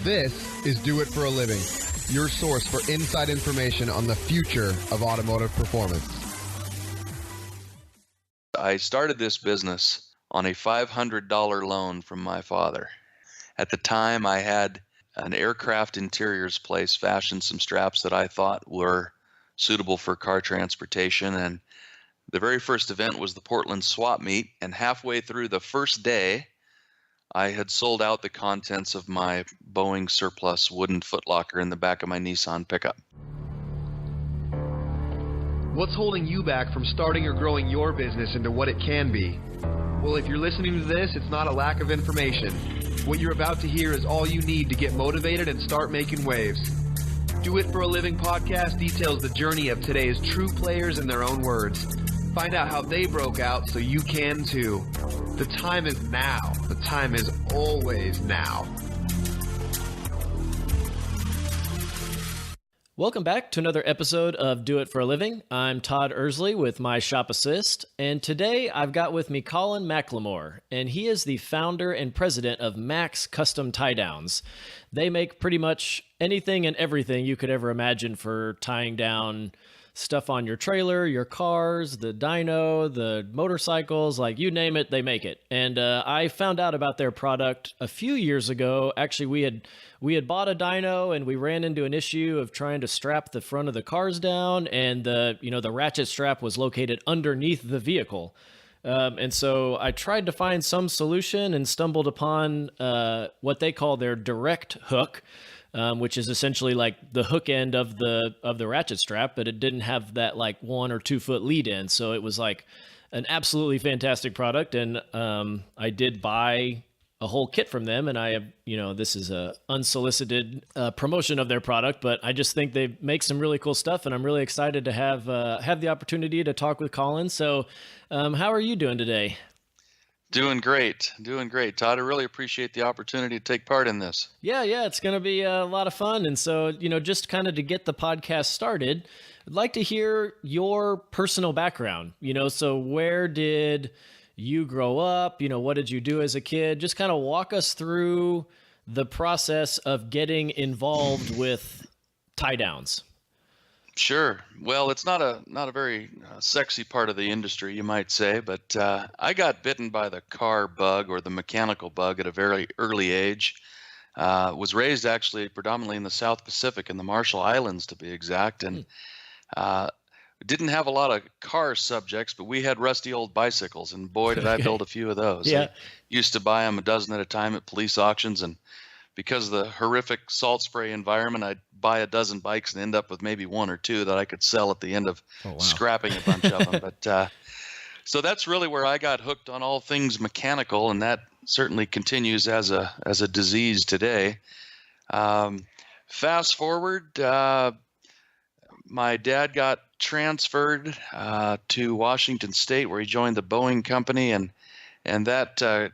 This is Do It for a Living, your source for inside information on the future of automotive performance. I started this business on a $500 loan from my father. At the time, I had an aircraft interiors place fashioned some straps that I thought were suitable for car transportation. And the very first event was the Portland swap meet. And halfway through the first day, I had sold out the contents of my Boeing surplus wooden footlocker in the back of my Nissan pickup. What's holding you back from starting or growing your business into what it can be? Well, if you're listening to this, it's not a lack of information. What you're about to hear is all you need to get motivated and start making waves. Do It for a Living podcast details the journey of today's true players in their own words. Find out how they broke out so you can too. The time is now. The time is always now. Welcome back to another episode of Do It for a Living. I'm Todd Ersley with My Shop Assist, and today I've got with me Colin McLemore, and he is the founder and president of Max Custom Tie Downs. They make pretty much anything and everything you could ever imagine for tying down stuff on your trailer, your cars, the dyno, the motorcycles, like you name it, they make it. And I found out about their product a few years ago. Actually, we had bought a dyno and we ran into an issue of trying to strap the front of the cars down, and the ratchet strap was located underneath the vehicle. And so I tried to find some solution and stumbled upon what they call their direct hook, which is essentially like the hook end of the ratchet strap, but it didn't have that like 1 or 2 foot lead in. So it was like an absolutely fantastic product. And I did buy a whole kit from them, and I have, this is a unsolicited promotion of their product, but I just think they make some really cool stuff, and I'm really excited to have the opportunity to talk with Colin. So how are you doing today? Doing great, Todd. I really appreciate the opportunity to take part in this. Yeah, it's going to be a lot of fun. And so, just kind of to get the podcast started, I'd like to hear your personal background. So where did you grow up? What did you do as a kid? Just kind of walk us through the process of getting involved with tie downs. Sure. Well, it's not a very sexy part of the industry, you might say, but I got bitten by the car bug or the mechanical bug at a very early age. Was raised actually predominantly in the South Pacific, in the Marshall Islands to be exact, and didn't have a lot of car subjects, but we had rusty old bicycles, and boy, did I build a few of those. Yeah. I used to buy them a dozen at a time at police auctions, and because of the horrific salt spray environment, I'd buy a dozen bikes and end up with maybe 1 or 2 that I could sell at the end of scrapping a bunch of them. But so that's really where I got hooked on all things mechanical, and that certainly continues as a disease today. Fast forward, my dad got transferred to Washington State, where he joined the Boeing company, and that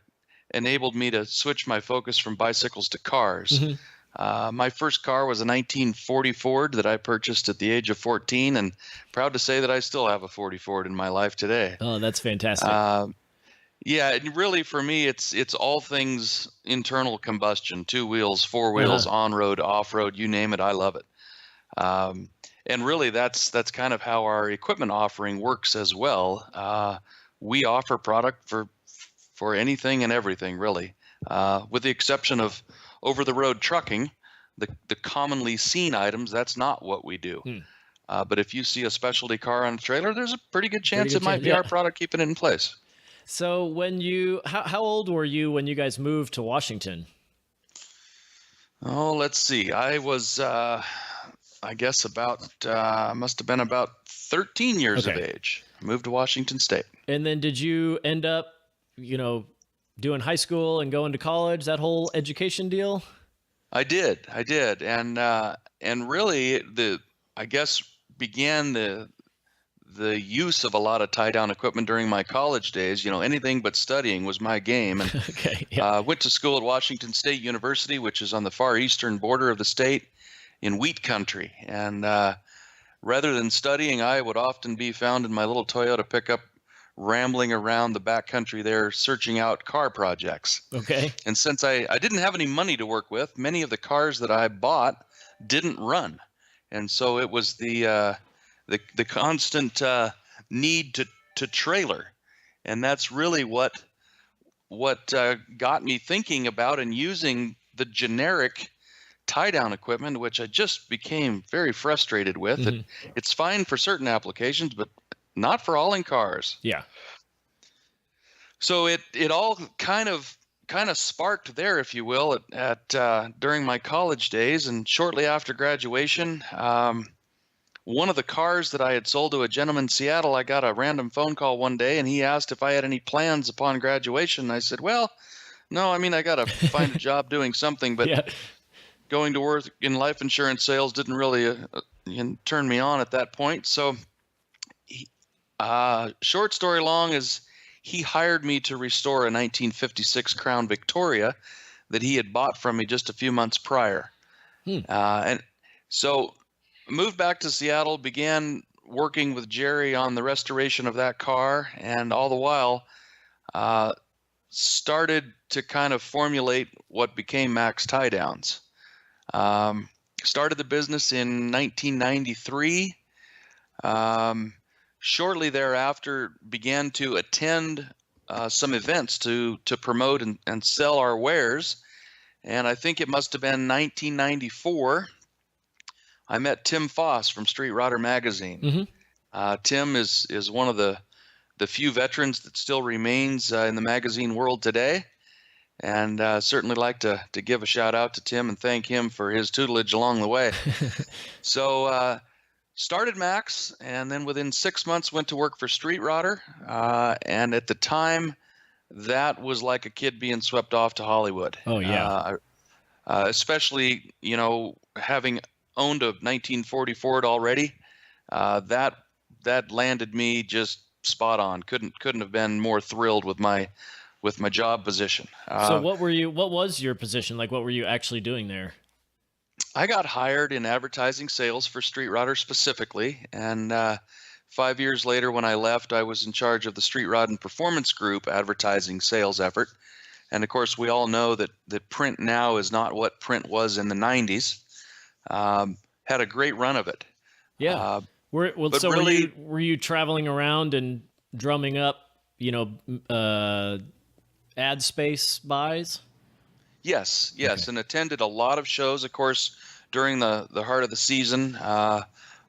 enabled me to switch my focus from bicycles to cars. Mm-hmm. My first car was a 1940 Ford that I purchased at the age of 14, and proud to say that I still have a 40 Ford in my life today. Oh, that's fantastic. Yeah, and really for me, it's all things internal combustion, 2 wheels, 4 wheels, on-road, off-road, you name it, I love it. And really that's kind of how our equipment offering works as well. We offer product for anything and everything, really, with the exception of over-the-road trucking, the commonly seen items. That's not what we do. But if you see a specialty car on a trailer, there's a pretty good chance it might be our product keeping it in place. So how old were you when you guys moved to Washington? Oh, let's see. I was, I guess must have been about 13 years of age. I moved to Washington State. And then did you end up doing high school and going to college, that whole education deal? I did. And really I guess began the use of a lot of tie down equipment during my college days. Anything but studying was my game. And went to school at Washington State University, which is on the far eastern border of the state in wheat country. And rather than studying, I would often be found in my little Toyota pickup rambling around the backcountry there searching out car projects. Okay. And since I didn't have any money to work with, many of the cars that I bought didn't run. And so it was the constant need to trailer. And that's really what got me thinking about and using the generic tie-down equipment, which I just became very frustrated with. Mm-hmm. It's fine for certain applications, but not for hauling cars. Yeah. So it all kind of sparked there, if you will, at during my college days, and shortly after graduation. One of the cars that I had sold to a gentleman in Seattle, I got a random phone call one day, and he asked if I had any plans upon graduation. I said, well, no, I mean, I got to find a job doing something, but Yeah. going to work in life insurance sales didn't really turn me on at that point. So short story long is he hired me to restore a 1956 Crown Victoria that he had bought from me just a few months prior. And so moved back to Seattle, began working with Jerry on the restoration of that car, and all the while started to kind of formulate what became Max Tie Downs. Started the business in 1993. Shortly thereafter, began to attend some events to promote and sell our wares. And I think it must have been 1994. I met Tim Foss from Street Rodder magazine. Mm-hmm. Tim is one of the few veterans that still remains in the magazine world today, and certainly like to give a shout out to Tim and thank him for his tutelage along the way. So started Max, and then within 6 months went to work for Street Rodder, and at the time that was like a kid being swept off to Hollywood. Oh yeah. Especially having owned a 1940 Ford already, that landed me just spot on. Couldn't have been more thrilled with my job position. So what was your position? Like, what were you actually doing there? I got hired in advertising sales for Street Rodder specifically, and 5 years later when I left, I was in charge of the Street Rod and Performance Group advertising sales effort. And of course, we all know that print now is not what print was in the 90s. Had a great run of it. Yeah. Were you traveling around and drumming up, ad space buys? Yes, Okay. and attended a lot of shows. Of course, during the heart of the season,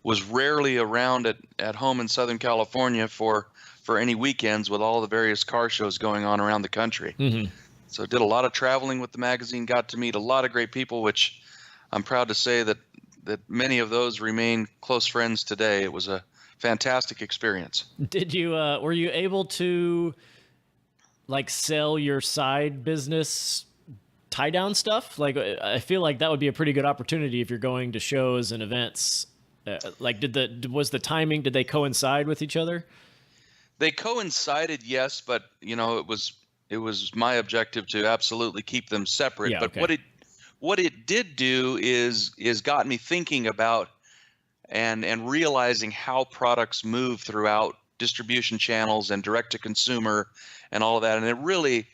was rarely around at home in Southern California for any weekends with all the various car shows going on around the country. Mm-hmm. So did a lot of traveling with the magazine, got to meet a lot of great people, which I'm proud to say that many of those remain close friends today. It was a fantastic experience. Did you were you able to sell your side business tie down stuff? Like, I feel like that would be a pretty good opportunity if you're going to shows and events. Was the timing, did they coincide with each other? They coincided, yes, but it was my objective to absolutely keep them separate. Yeah, but okay. what it did do is got me thinking about and realizing how products move throughout distribution channels and direct to consumer and all of that. And it really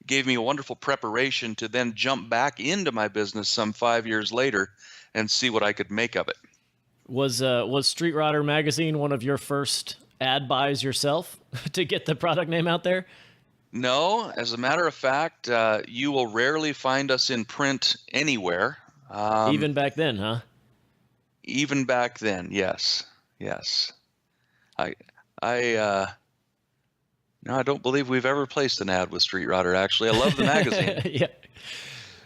gave me a wonderful preparation to then jump back into my business some 5 years later and see what I could make of it. Was Street Rodder magazine one of your first ad buys yourself to get the product name out there? No, as a matter of fact, you will rarely find us in print anywhere. Even back then, huh? Even back then, yes. No, I don't believe we've ever placed an ad with Street Rodder. Actually, I love the magazine. Yeah.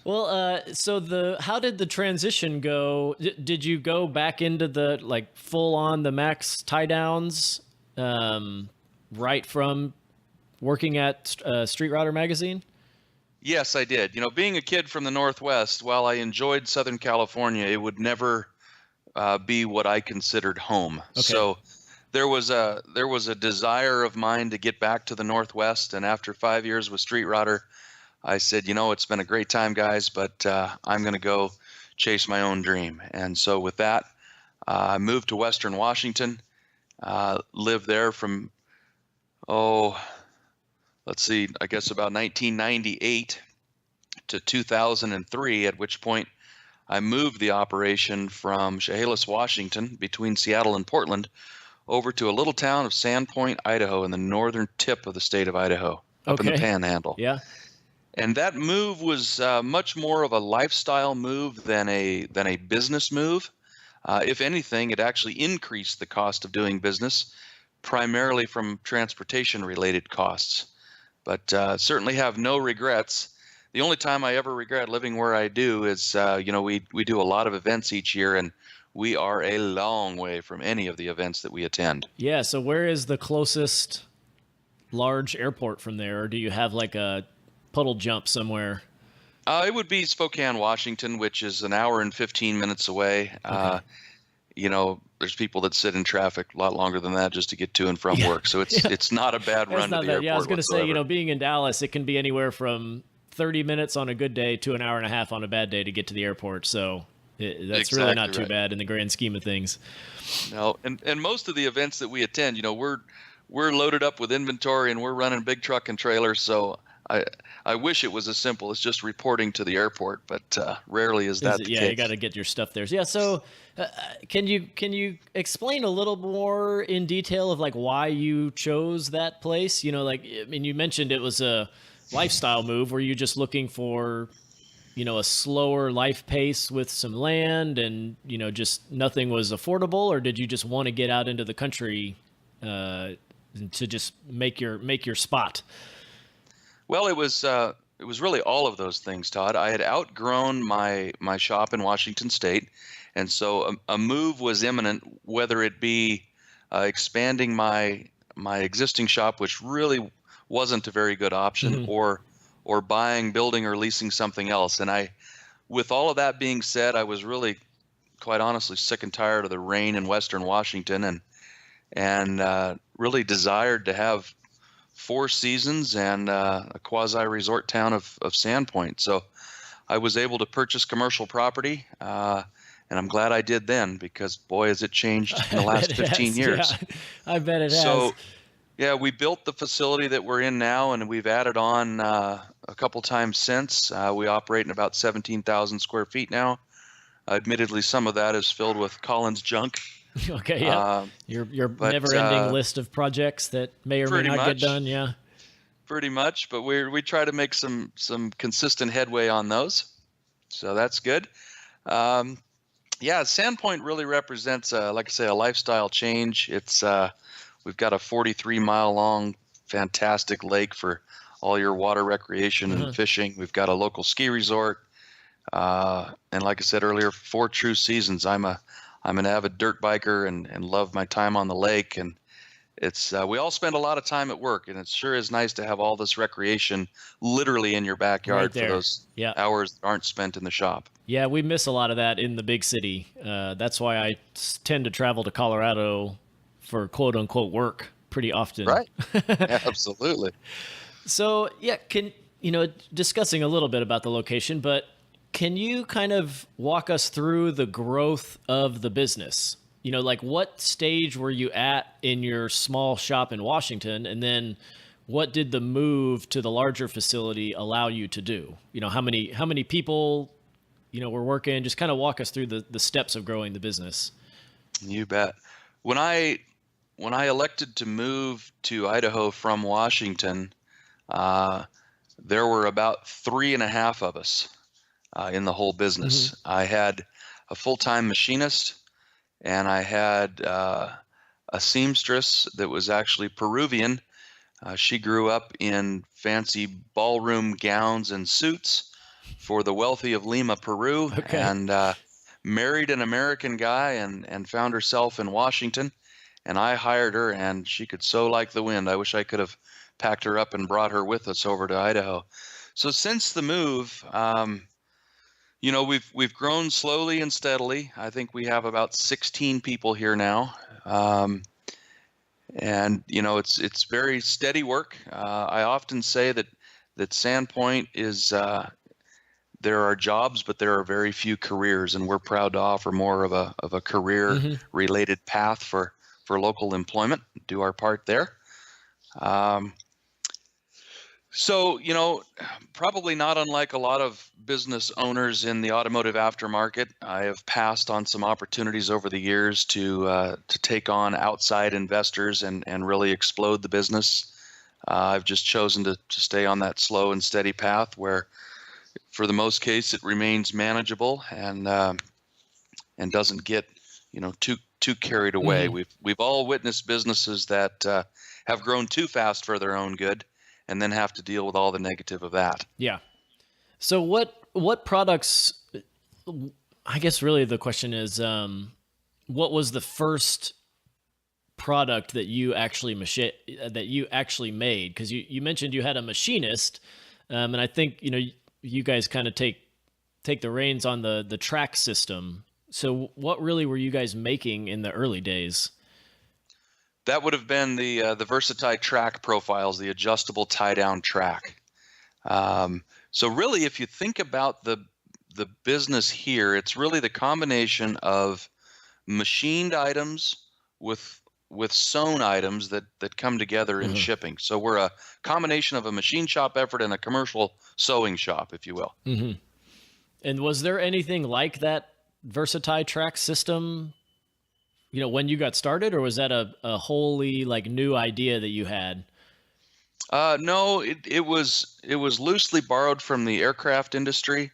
Well, so how did the transition go? Did you go back into the full on the Max tie downs right from working at Street Rodder magazine? Yes, I did. Being a kid from the Northwest, while I enjoyed Southern California, it would never be what I considered home. Okay. So there was a desire of mine to get back to the Northwest, and after 5 years with Street Rodder, I said, it's been a great time, guys, but I'm going to go chase my own dream. And so with that, I moved to Western Washington, lived there from Oh, let's see, I guess about 1998 to 2003, at which point I moved the operation from Chehalis, Washington, between Seattle and Portland, over to a little town of Sandpoint, Idaho, in the northern tip of the state of Idaho, up in the Okay. Panhandle. Yeah. And that move was much more of a lifestyle move than a business move. If anything, it actually increased the cost of doing business, primarily from transportation-related costs. But certainly have no regrets. The only time I ever regret living where I do is, we do a lot of events each year, and we are a long way from any of the events that we attend. Yeah. So where is the closest large airport from there? Or do you have like a puddle jump somewhere? It would be Spokane, Washington, which is an hour and 15 minutes away. Okay. There's people that sit in traffic a lot longer than that just to get to and from work. So it's not a bad run to the airport. Yeah, I was going to say, whatsoever. being in Dallas, it can be anywhere from 30 minutes on a good day to an hour and a half on a bad day to get to the airport. So that's really not too bad in the grand scheme of things. No, and most of the events that we attend, we're loaded up with inventory and we're running big truck and trailers. So I wish it was as simple as just reporting to the airport, but rarely is that the case. Yeah, you got to get your stuff there. Yeah, so can you explain a little more in detail of like why you chose that place? You mentioned it was a lifestyle move. Were you just looking for, a slower life pace with some land and, just nothing was affordable, or did you just want to get out into the country to just make your spot? Well, it was really all of those things, Todd. I had outgrown my shop in Washington State, and so a move was imminent, whether it be expanding my existing shop, which really wasn't a very good option, or buying, building, or leasing something else. And with all of that being said, I was really, quite honestly, sick and tired of the rain in Western Washington, and really desired to have four seasons and a quasi-resort town of Sandpoint. So I was able to purchase commercial property, and I'm glad I did then, because boy, has it changed in the last 15 years. Yeah, I bet it has. So yeah, we built the facility that we're in now, and we've added on a couple times since. We operate in about 17,000 square feet now. Admittedly, some of that is filled with Colin's junk. Okay, yeah. Your never-ending list of projects that may or may not get done, yeah. Pretty much, but we try to make some consistent headway on those, so that's good. Sandpoint really represents, like I say, a lifestyle change. It's we've got a 43-mile long, fantastic lake for all your water recreation and fishing. We've got a local ski resort, and like I said earlier, 4 true seasons. I'm an avid dirt biker and love my time on the lake, and it's we all spend a lot of time at work, and it sure is nice to have all this recreation literally in your backyard for those hours that aren't spent in the shop. Yeah, we miss a lot of that in the big city. That's why I tend to travel to Colorado for quote unquote work pretty often. Right. Yeah, absolutely. So yeah, discussing a little bit about the location, but can you kind of walk us through the growth of the business? Like what stage were you at in your small shop in Washington? And then what did the move to the larger facility allow you to do? How many people, were working? Just kind of walk us through the steps of growing the business. You bet. When I elected to move to Idaho from Washington, there were about 3.5 of us in the whole business. I had a full-time machinist, and I had a seamstress that was actually Peruvian. She grew up in fancy ballroom gowns and suits for the wealthy of Lima, Peru, and married an American guy and found herself in Washington. And I hired her, and she could sew like the wind. I wish I could have packed her up and brought her with us over to Idaho. So since the move, we've grown slowly and steadily. I think we have about 16 people here now, and it's very steady work. I often say that Sandpoint is there are jobs, but there are very few careers, and we're proud to offer more of a career related path for local employment. Do our part there. Um, so, probably not unlike a lot of business owners in the automotive aftermarket, I have passed on some opportunities over the years to take on outside investors and really explode the business. I've just chosen to stay on that slow and steady path where, for the most case, it remains manageable and doesn't get too carried away. Mm-hmm. We've all witnessed businesses that have grown too fast for their own good, and then have to deal with all the negative of that. Yeah. So what products? I guess really the question is, what was the first product that you actually made? Because you mentioned you had a machinist, and I think you guys kind of take the reins on the track system. So what really were you guys making in the early days? That would have been the Versatility track profiles, the adjustable tie-down track. So really, if you think about the business here, it's really the combination of machined items with sewn items that come together in shipping. So we're a combination of a machine shop effort and a commercial sewing shop, if you will. Mm-hmm. And was there anything like that Versatility track system, when you got started, or was that a wholly new idea that you had? No, it was loosely borrowed from the aircraft industry.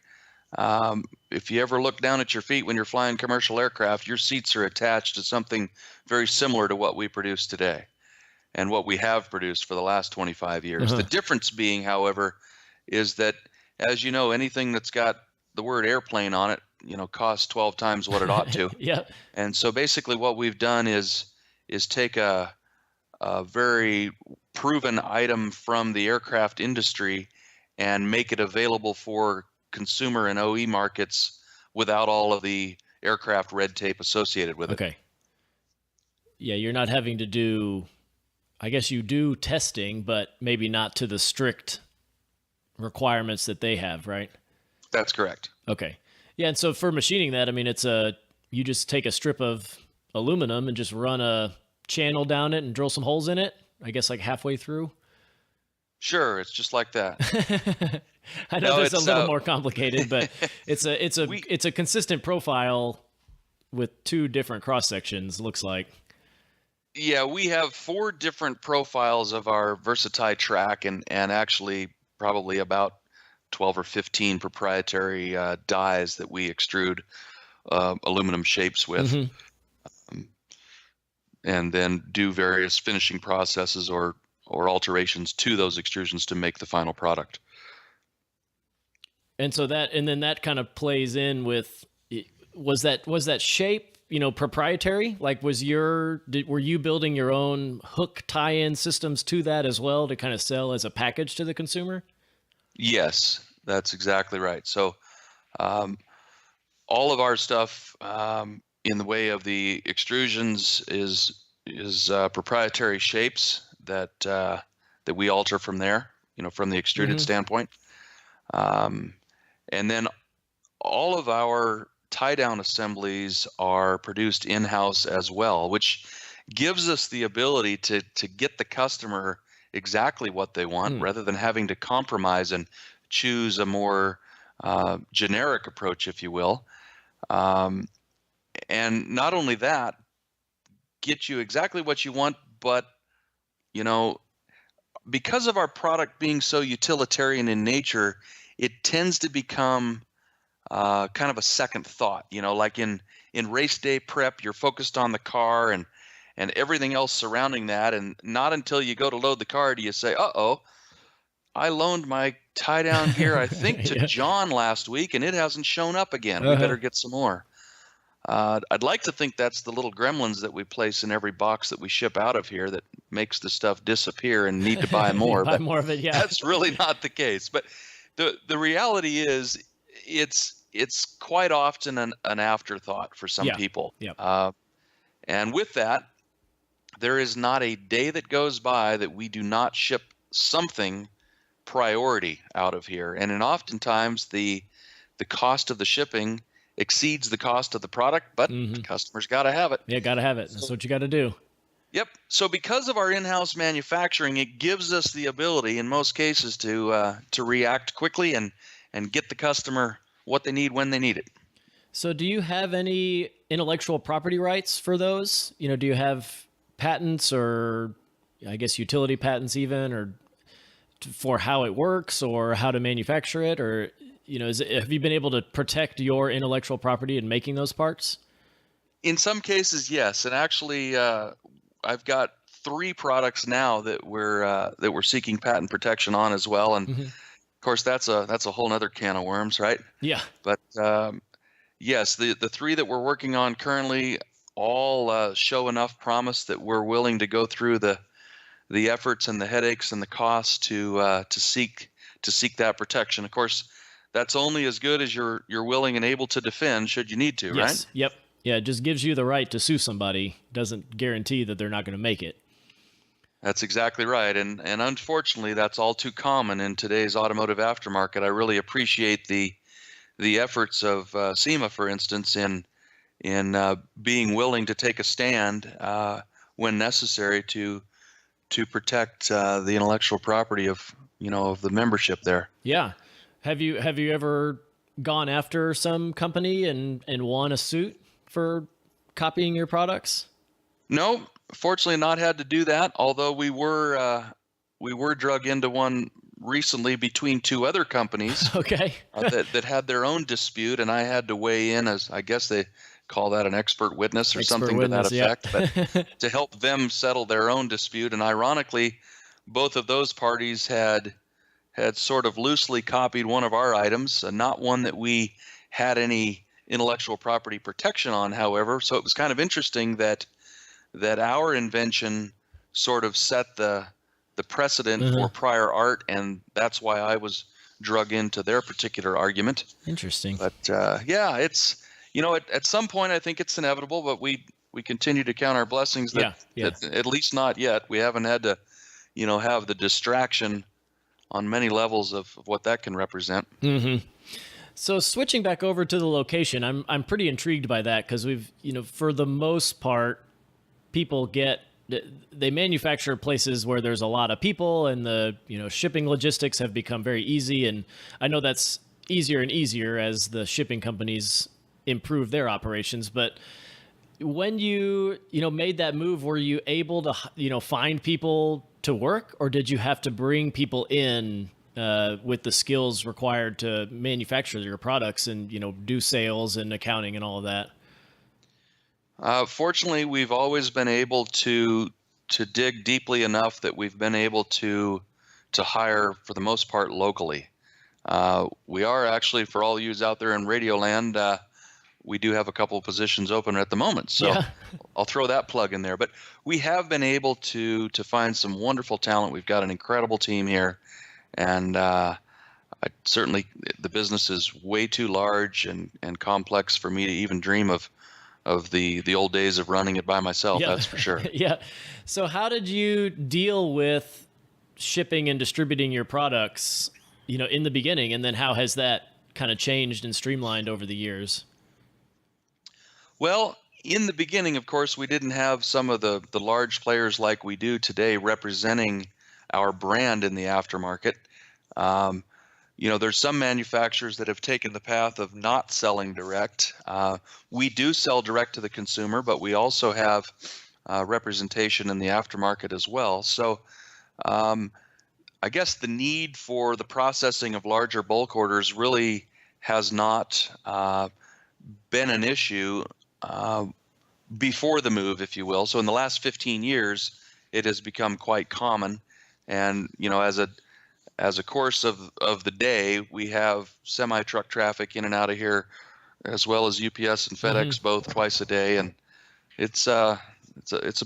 If you ever look down at your feet when you're flying commercial aircraft, your seats are attached to something very similar to what we produce today and what we have produced for the last 25 years. The difference being, however, is that, as you know, anything that's got the word airplane on it, costs 12 times what it ought to. Yeah. And so basically what we've done is take a very proven item from the aircraft industry and make it available for consumer and OE markets without all of the aircraft red tape associated with it. Okay. Yeah, you're not having to do, I guess you do testing, but maybe not to the strict requirements that they have, right? That's correct. Okay. Yeah, and so for machining that, I mean, you just take a strip of aluminum and just run a channel down it and drill some holes in it, I guess halfway through. Sure, it's just like that. I know that's a little more complicated, but it's a consistent profile with two different cross sections, looks like. Yeah, we have 4 different profiles of our Versatility track and actually probably about 12 or 15 proprietary dies that we extrude aluminum shapes with, and then do various finishing processes or alterations to those extrusions to make the final product. And so that kind of plays in with, was that shape, proprietary? Were you building your own hook tie-in systems to that as well to kind of sell as a package to the consumer? Yes, that's exactly right. So all of our stuff in the way of the extrusions is proprietary shapes that we alter from there, from the extruded standpoint. And then all of our tie-down assemblies are produced in-house as well, which gives us the ability to get the customer exactly what they want rather than having to compromise and choose a more generic approach, if you will. And not only that, get you exactly what you want, but because of our product being so utilitarian in nature, it tends to become kind of a second thought. Like in race day prep, you're focused on the car and everything else surrounding that, and not until you go to load the car do you say, "Uh-oh, I loaned my tie-down gear, I think, to John last week, and it hasn't shown up again. We better get some more." I'd like to think that's the little gremlins that we place in every box that we ship out of here that makes the stuff disappear and need to buy more. Buy more of it, yeah. That's really not the case. But the reality is, it's quite often an afterthought for some people. Yeah. And with that, there is not a day that goes by that we do not ship something priority out of here. And oftentimes the cost of the shipping exceeds the cost of the product, but the customer's got to have it. Yeah, got to have it. That's what you got to do. Yep. So because of our in-house manufacturing, it gives us the ability in most cases to react quickly and get the customer what they need when they need it. So do you have any intellectual property rights for those? Do you have patents, or I guess utility patents even, or for how it works or how to manufacture it? Or, have you been able to protect your intellectual property in making those parts? In some cases, yes. And actually, I've got 3 products now that we're seeking patent protection on as well. And Mm-hmm. of course, that's a whole nother can of worms, right? Yeah. But yes, the 3 that we're working on currently all show enough promise that we're willing to go through the efforts and the headaches and the costs to seek that protection. Of course, that's only as good as you're willing and able to defend should you need to, right? Yes. Yep. Yeah. It just gives you the right to sue somebody. Doesn't guarantee that they're not going to make it. That's exactly right. And unfortunately, that's all too common in today's automotive aftermarket. I really appreciate the efforts of SEMA, for instance, in being willing to take a stand when necessary to protect the intellectual property of the membership there. Yeah. Have you ever gone after some company and won a suit for copying your products? No, fortunately, not had to do that. Although we were drug into one recently between 2 other companies. Okay. that had their own dispute, and I had to weigh in as, I guess they call that, an expert witness or something to that effect, yeah. but to help them settle their own dispute. And ironically, both of those parties had sort of loosely copied one of our items, not one that we had any intellectual property protection on, however. So it was kind of interesting that our invention sort of set the precedent for prior art, and that's why I was drug into their particular argument. Interesting. But yeah, it's at some point I think it's inevitable, but we continue to count our blessings that at least not yet. We haven't had to have the distraction on many levels of what that can represent. Mm-hmm. So switching back over to the location, I'm pretty intrigued by that, because we've for the most part, people they manufacture places where there's a lot of people, and the shipping logistics have become very easy, and I know that's easier and easier as the shipping companies improve their operations. But when you made that move, were you able to find people to work, or did you have to bring people in with the skills required to manufacture your products and do sales and accounting and all of that? Fortunately, we've always been able to dig deeply enough that we've been able to hire, for the most part, locally. We are actually, for all yous out there in Radio Land, we do have a couple of positions open at the moment. So yeah. I'll throw that plug in there. But we have been able to find some wonderful talent. We've got an incredible team here. And certainly the business is way too large and complex for me to even dream of the old days of running it by myself. Yeah. That's for sure. Yeah. So how did you deal with shipping and distributing your products, in the beginning, and then how has that kind of changed and streamlined over the years? Well, in the beginning, of course, we didn't have some of the large players like we do today representing our brand in the aftermarket. There's some manufacturers that have taken the path of not selling direct. We do sell direct to the consumer, but we also have representation in the aftermarket as well. So I guess the need for the processing of larger bulk orders really has not been an issue before the move, if you will. So in the last 15 years, it has become quite common. And, as a course of the day, we have semi-truck traffic in and out of here, as well as UPS and FedEx both twice a day. And it's a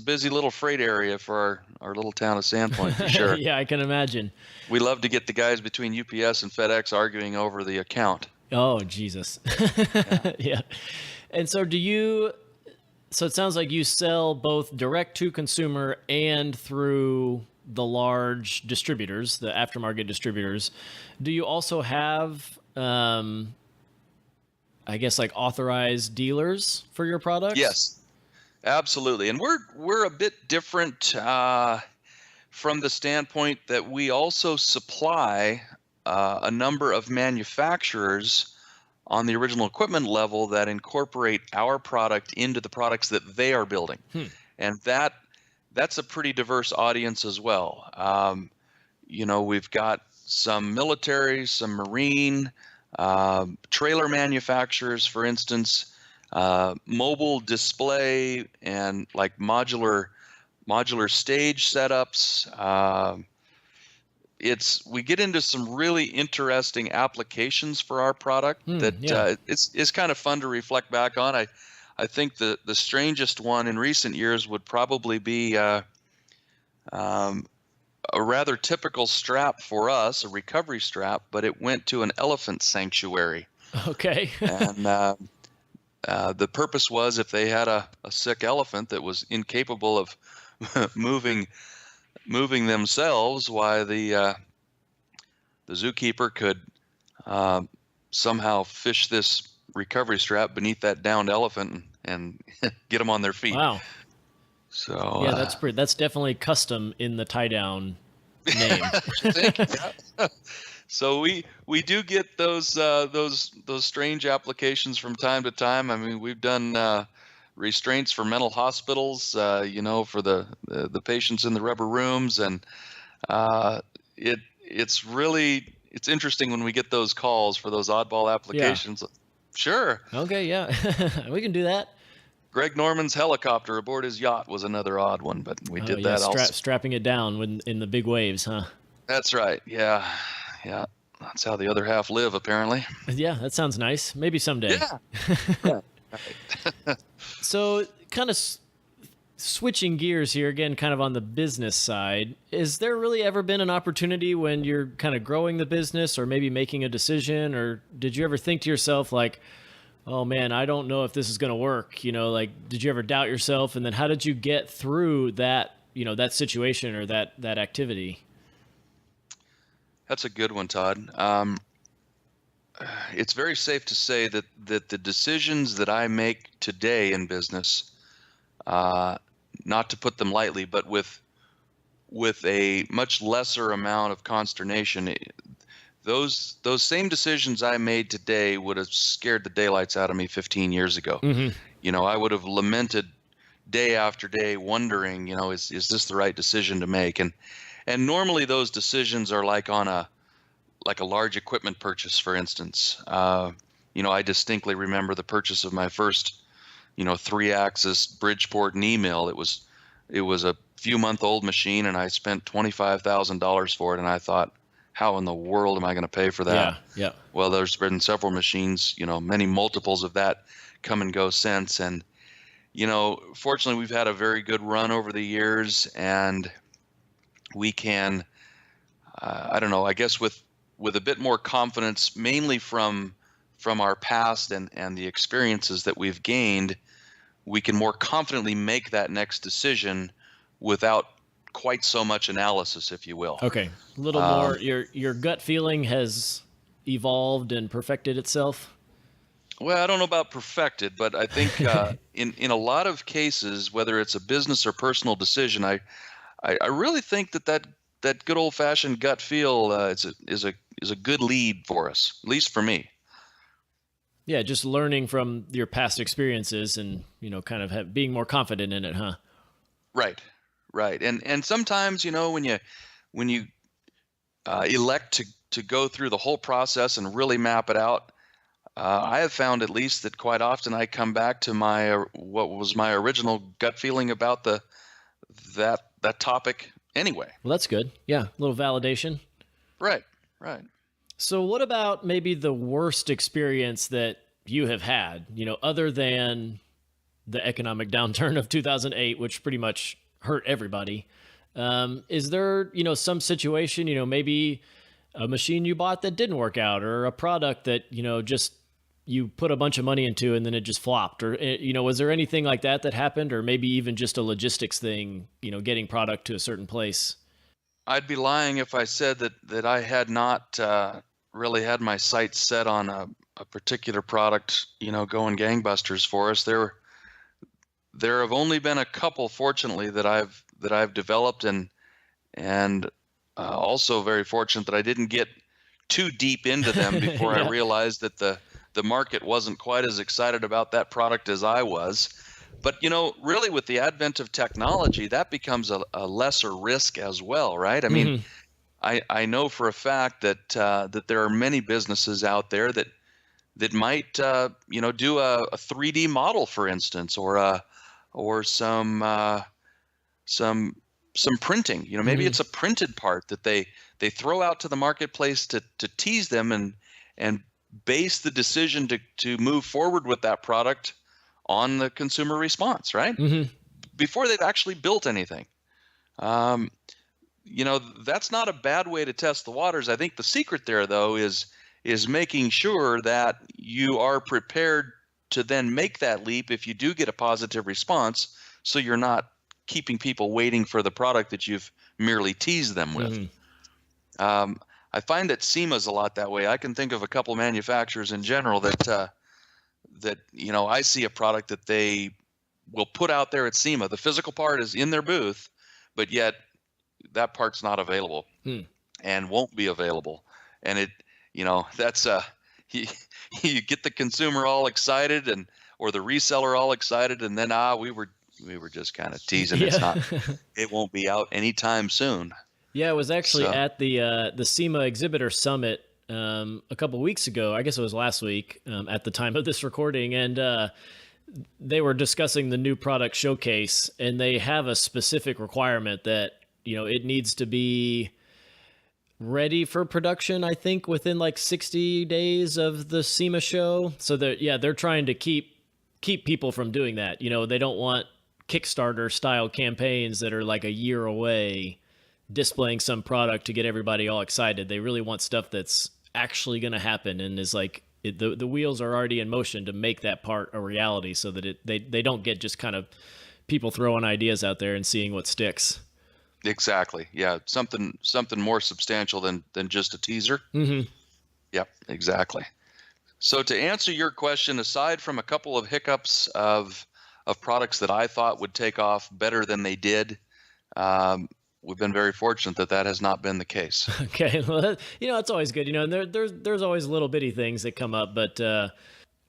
busy little freight area for our little town of Sandpoint, for sure. Yeah, I can imagine. We love to get the guys between UPS and FedEx arguing over the account. Oh, Jesus. Yeah. Yeah. And so so it sounds like you sell both direct to consumer and through the large distributors, the aftermarket distributors. Do you also have, I guess, like authorized dealers for your products? Yes. Absolutely. And we're a bit different from the standpoint that we also supply a number of manufacturers on the original equipment level that incorporate our product into the products that they are building. And that's a pretty diverse audience as well. We've got some military, some marine, trailer manufacturers, for instance, mobile display and like modular stage setups. We get into some really interesting applications for our product that it's kind of fun to reflect back on. I think the strangest one in recent years would probably be a rather typical strap for us, a recovery strap, but it went to an elephant sanctuary. Okay. And the purpose was if they had a sick elephant that was incapable of moving themselves, why the zookeeper could somehow fish this recovery strap beneath that downed elephant and get them on their feet. Wow. So yeah, that's definitely custom in the tie down name. Yeah. So we do get those strange applications from time to time. I mean, we've done restraints for mental hospitals, for the patients in the rubber rooms, and it's interesting when we get those calls for those oddball applications. Yeah. Sure. Okay, yeah. We can do that. Greg Norman's helicopter aboard his yacht was another odd one, but we did that also. Strapping it down in the big waves, huh? That's right. Yeah. That's how the other half live, apparently. Yeah, that sounds nice. Maybe someday. Yeah. Right. So, kind of switching gears here again, kind of on the business side, is there really ever been an opportunity when you're kind of growing the business or maybe making a decision, or did you ever think to yourself like, oh man, I don't know if this is going to work? Like, did you ever doubt yourself? And then how did you get through that, that situation or that activity? That's a good one, Todd. It's very safe to say that the decisions that I make today in business, not to put them lightly, but with a much lesser amount of consternation, those same decisions I made today would have scared the daylights out of me 15 years ago. Mm-hmm. I would have lamented day after day, wondering, is this the right decision to make? And normally those decisions are like on a large equipment purchase, for instance. I distinctly remember the purchase of my first, 3-axis Bridgeport knee mill. It was a few-month-old machine, and I spent $25,000 for it. And I thought, how in the world am I going to pay for that? Yeah. Well, there's been several machines, many multiples of that come and go since. And, fortunately, we've had a very good run over the years, and we can, I guess with a bit more confidence, mainly from our past and the experiences that we've gained, we can more confidently make that next decision without quite so much analysis, if you will. Okay. A little more, your gut feeling has evolved and perfected itself? Well, I don't know about perfected, but I think in a lot of cases, whether it's a business or personal decision, I really think that good old-fashioned gut feel is a good lead for us, at least for me. Yeah, just learning from your past experiences and kind of being more confident in it, huh? Right. And sometimes when you elect to go through the whole process and really map it out, I have found at least that quite often I come back to what was my original gut feeling about that topic anyway. Well, that's good. Yeah, a little validation. Right. So what about maybe the worst experience that you have had, other than the economic downturn of 2008, which pretty much hurt everybody? Is there, some situation, maybe a machine you bought that didn't work out, or a product that, just you put a bunch of money into and then it just flopped, or, was there anything like that happened, or maybe even just a logistics thing, getting product to a certain place? I'd be lying if I said that I had not really had my sights set on a particular product, going gangbusters for us. There there have only been a couple, fortunately, that I've developed, and also very fortunate that I didn't get too deep into them before I Yeah. realized that the market wasn't quite as excited about that product as I was. But really, with the advent of technology, that becomes a lesser risk as well, right? I mean, Mhm. I know for a fact that that there are many businesses out there that might do a 3D model, for instance, or some printing. Maybe Mhm. it's a printed part that they throw out to the marketplace to tease them and base the decision to move forward with that product on the consumer response, right? Mhm. Before they've actually built anything. Um, that's not a bad way to test the waters. I think the secret there, though, is making sure that you are prepared to then make that leap if you do get a positive response, so you're not keeping people waiting for the product that you've merely teased them with. Mhm. I find that SEMA's a lot that way. I can think of a couple manufacturers in general that I see a product that they will put out there at SEMA. The physical part is in their booth, but yet that part's not available Hmm. and won't be available. And that's you, you get the consumer all excited or the reseller all excited, and then we were just kind of teasing. Yeah. It won't be out anytime soon. Yeah, I was actually So at the SEMA Exhibitor Summit a couple weeks ago. I guess it was last week at the time of this recording, and they were discussing the new product showcase, and they have a specific requirement that it needs to be ready for production, I think, within like 60 days of the SEMA show. So they're trying to keep people from doing that. They don't want Kickstarter style campaigns that are like a year away displaying some product to get everybody all excited. They really want stuff that's actually going to happen and is like the wheels are already in motion to make that part a reality, so that they don't get just kind of people throwing ideas out there and seeing what sticks. exactly, yeah, something more substantial than just a teaser. Mm-hmm. Yep, exactly. So to answer your question, aside from a couple of hiccups of products that I thought would take off better than they did, we've been very fortunate that has not been the case. Okay, well, it's always good. And there's always little bitty things that come up. But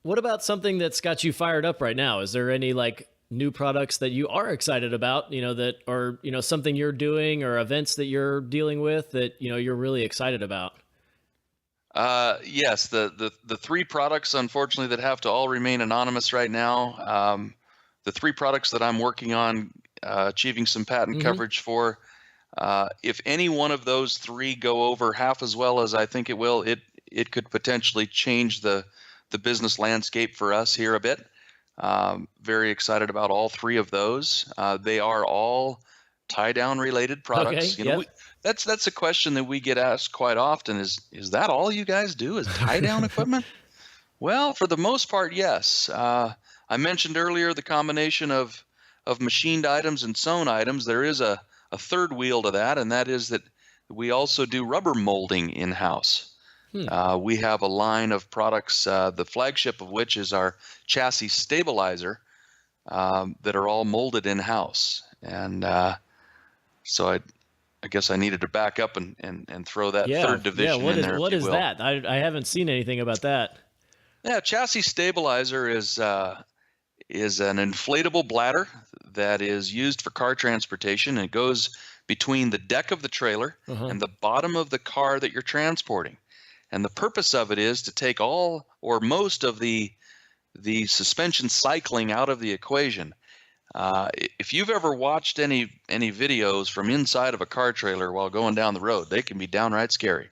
what about something that's got you fired up right now? Is there any like new products that you are excited about? That or something you're doing or events that you're dealing with that you're really excited about? Yes, the three products, unfortunately, that have to all remain anonymous right now. The three products that I'm working on achieving some patent Mm-hmm. coverage for. If any one of those three go over half as well as I think it will, it could potentially change the business landscape for us here a bit. Very excited about all three of those. They are all tie-down related products. Okay. Yep. That's a question that we get asked quite often. Is that all you guys do? Is tie-down equipment? Well, for the most part, yes. I mentioned earlier the combination of machined items and sewn items. There is a third wheel to that, and that is that we also do rubber molding in-house. We have a line of products, the flagship of which is our chassis stabilizer, that are all molded in-house. And so I guess I needed to back up and throw that third division in there. What is that? I haven't seen anything about that. Yeah, chassis stabilizer is an inflatable bladder that is used for car transportation. It goes between the deck of the trailer and the bottom of the car that you're transporting. And the purpose of it is to take all or most of the suspension cycling out of the equation. If you've ever watched any videos from inside of a car trailer while going down the road, they can be downright scary.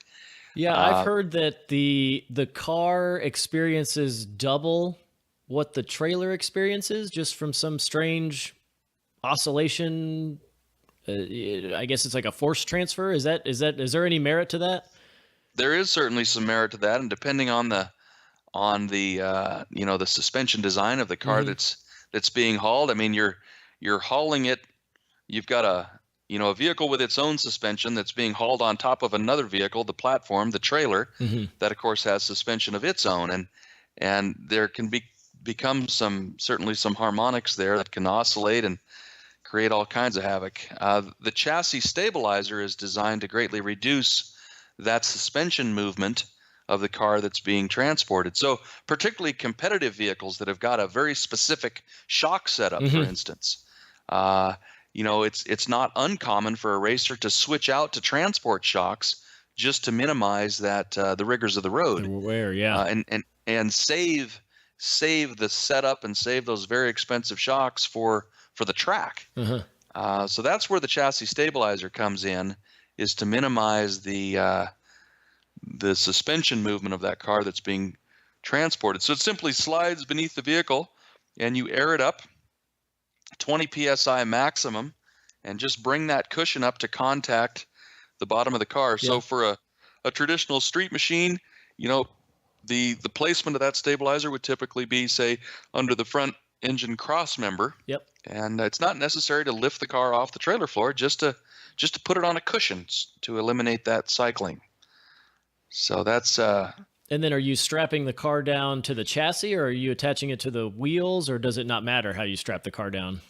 Yeah, I've heard that the car experiences double what the trailer experiences just from some strange oscillation. I guess it's like a force transfer. Is there any merit to that? There is certainly some merit to that, and depending on the the suspension design of the car that's being hauled. I mean, you're hauling it. You've got a vehicle with its own suspension that's being hauled on top of another vehicle, the platform, the trailer, that of course has suspension of its own, and there can be become certainly some harmonics there that can oscillate and create all kinds of havoc. The chassis stabilizer is designed to greatly reduce that suspension movement of the car that's being transported. So particularly competitive vehicles that have got a very specific shock setup, for instance, it's not uncommon for a racer to switch out to transport shocks just to minimize that the rigors of the road, and save the setup and save those very expensive shocks for the track. So that's where the chassis stabilizer comes in, is to minimize the suspension movement of that car that's being transported. So it simply slides beneath the vehicle, and you air it up 20 psi maximum, and just bring that cushion up to contact the bottom of the car. So for a traditional street machine, the placement of that stabilizer would typically be, say, under the front engine cross member. And it's not necessary to lift the car off the trailer floor, just to put it on a cushion to eliminate that cycling. So that's And then are you strapping the car down to the chassis, or are you attaching it to the wheels, or does it not matter how you strap the car down?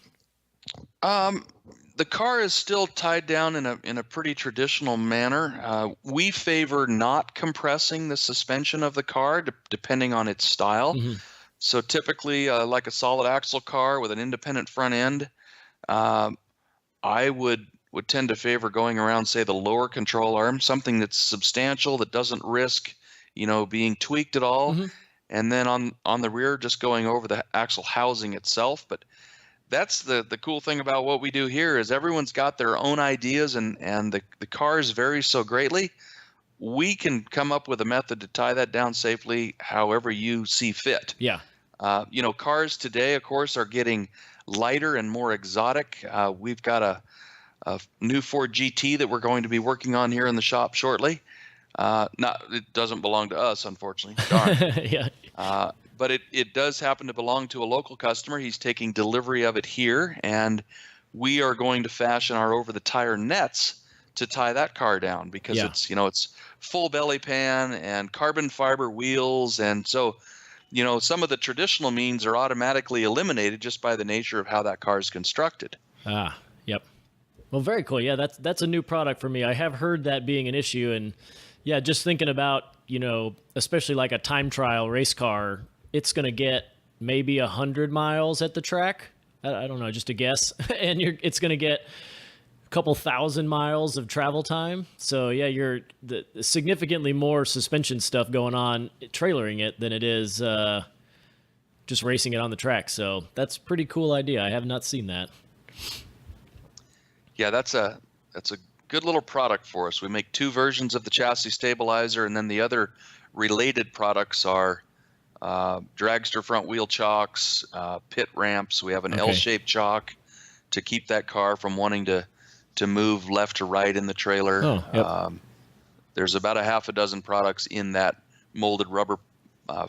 The car is still tied down in a pretty traditional manner. We favor not compressing the suspension of the car depending on its style. So typically, like a solid axle car with an independent front end, I would tend to favor going around, say, the lower control arm, something that's substantial that doesn't risk, being tweaked at all. And then on the rear, just going over the axle housing itself. But that's the cool thing about what we do here, is everyone's got their own ideas, and the cars vary so greatly. We can come up with a method to tie that down safely however you see fit. Cars today, of course, are getting lighter and more exotic. We've got a new Ford GT that we're going to be working on here in the shop shortly. It doesn't belong to us, unfortunately. Darn. But it does happen to belong to a local customer. He's taking delivery of it here, and we are going to fashion our over-the-tire nets to tie that car down, because it's full belly pan and carbon fiber wheels, and so some of the traditional means are automatically eliminated just by the nature of how that car is constructed. Well, very cool. Yeah, that's a new product for me. I have heard that being an issue, and just thinking about, especially like a time trial race car, it's going to get maybe 100 miles at the track. I don't know, just a guess. And it's going to get a couple thousand miles of travel time. So you're significantly more suspension stuff going on trailering it than it is just racing it on the track. So that's a pretty cool idea. I have not seen that. Yeah, that's a good little product for us. We make two versions of the chassis stabilizer, and then the other related products are dragster front wheel chocks, pit ramps. We have an L-shaped chock to keep that car from wanting to move left to right in the trailer. There's about a half a dozen products in that molded rubber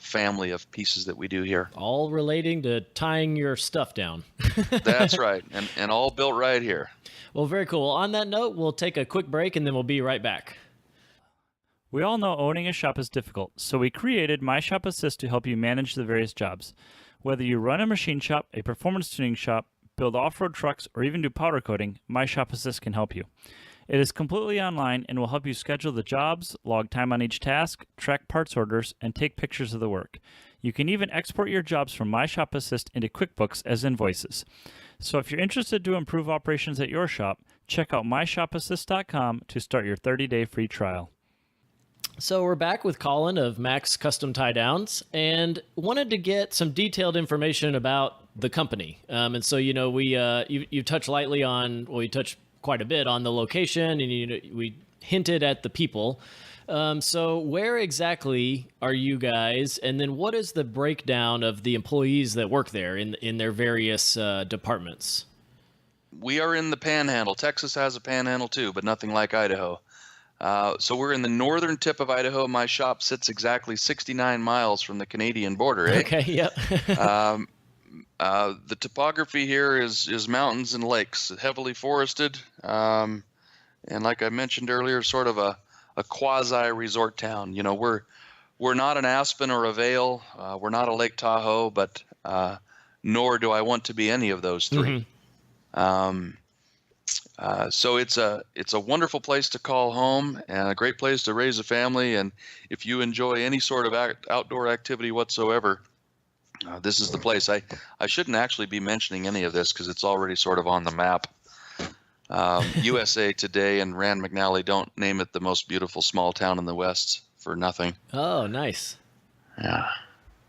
family of pieces that we do here. All relating to tying your stuff down. That's right, and all built right here. Well, very cool. On that note, we'll take a quick break, and then we'll be right back. We all know owning a shop is difficult, so we created My Shop Assist to help you manage the various jobs. Whether you run a machine shop, a performance tuning shop, build off-road trucks, or even do powder coating, My Shop Assist can help you. It is completely online and will help you schedule the jobs, log time on each task, track parts orders, and take pictures of the work. You can even export your jobs from My Shop Assist into QuickBooks as invoices. So if you're interested to improve operations at your shop, check out myshopassist.com to start your 30-day free trial. So we're back with Colin of Max Custom Tie Downs, and wanted to get some detailed information about the company. And so, you touched lightly on, you touched quite a bit on the location, and we hinted at the people. So where exactly are you guys, and then what is the breakdown of the employees that work there in their various departments? We are in the Panhandle. Texas has a Panhandle too, but nothing like Idaho. So we're in the northern tip of Idaho. My shop sits exactly 69 miles from the Canadian border. Okay, yep. The topography here is mountains and lakes, heavily forested, and like I mentioned earlier, sort of a quasi-resort town. We're not an Aspen or a Vail. We're not a Lake Tahoe, but nor do I want to be any of those three. So it's a wonderful place to call home and a great place to raise a family. And if you enjoy any sort of outdoor activity whatsoever, this is the place. I shouldn't actually be mentioning any of this because it's already sort of on the map. USA Today and Rand McNally don't name it the most beautiful small town in the West for nothing. Oh, nice. Yeah.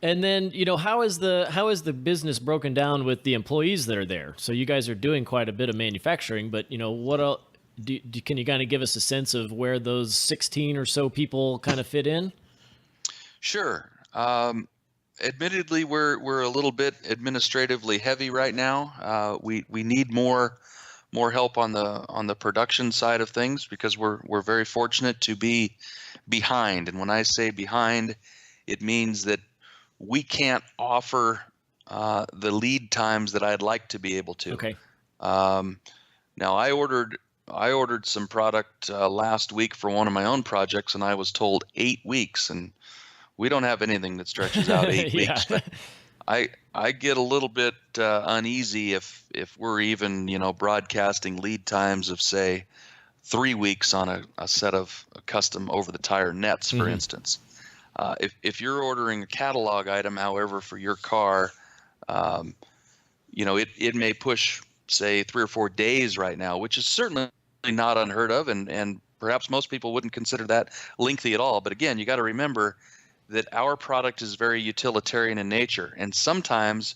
And then, how is the business broken down with the employees that are there? So you guys are doing quite a bit of manufacturing, but what else? Can you kind of give us a sense of where those 16 or so people kind of fit in? Sure. Admittedly, we're a little bit administratively heavy right now. We need more help on the production side of things because we're very fortunate to be behind. And when I say behind, it means that we can't offer the lead times that I'd like to be able to. Okay. Now I ordered some product last week for one of my own projects, and I was told 8 weeks, and we don't have anything that stretches out 8 Yeah. weeks. But I get a little bit uneasy if we're even broadcasting lead times of say 3 weeks on a set of custom over the tire nets, for instance. If you're ordering a catalog item, however, for your car, it may push, say, 3 or 4 days right now, which is certainly not unheard of, and perhaps most people wouldn't consider that lengthy at all. But again, you got to remember that our product is very utilitarian in nature, and sometimes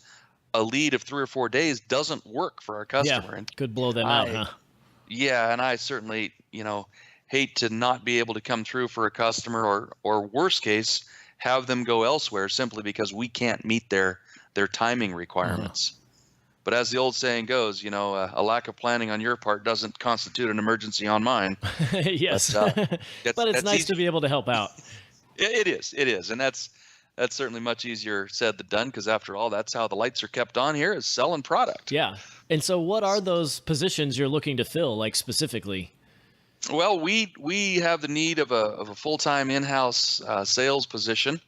a lead of 3 or 4 days doesn't work for our customer. Yeah, and could blow them out, huh? Yeah, and I certainly, hate to not be able to come through for a customer, or worst case, have them go elsewhere simply because we can't meet their timing requirements. But as the old saying goes, a lack of planning on your part doesn't constitute an emergency on mine. Yes, But it's nice to be able to help out. It is, and that's certainly much easier said than done, because after all, that's how the lights are kept on here, is selling product. Yeah. And so what are those positions you're looking to fill, like specifically? Well, we have the need of a full-time in-house sales position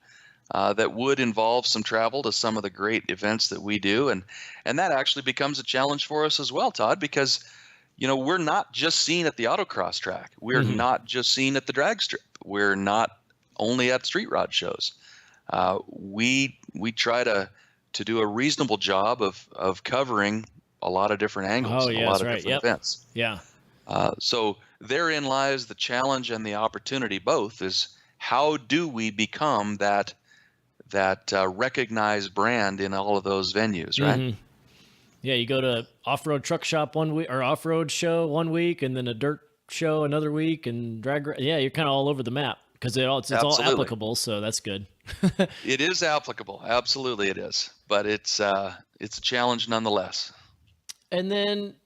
that would involve some travel to some of the great events that we do, and that actually becomes a challenge for us as well, Todd, because we're not just seen at the autocross track, we're not just seen at the drag strip, we're not only at street rod shows. We try to do a reasonable job of covering a lot of different angles and a lot of different events. Yeah. So therein lies the challenge and the opportunity both, is how do we become that recognized brand in all of those venues, right? Yeah, you go to off-road truck shop one week, or off-road show one week, and then a dirt show another week, and drag. Yeah, you're kind of all over the map because it's all applicable. So that's good. It is applicable, absolutely it is, but it's a challenge nonetheless. And then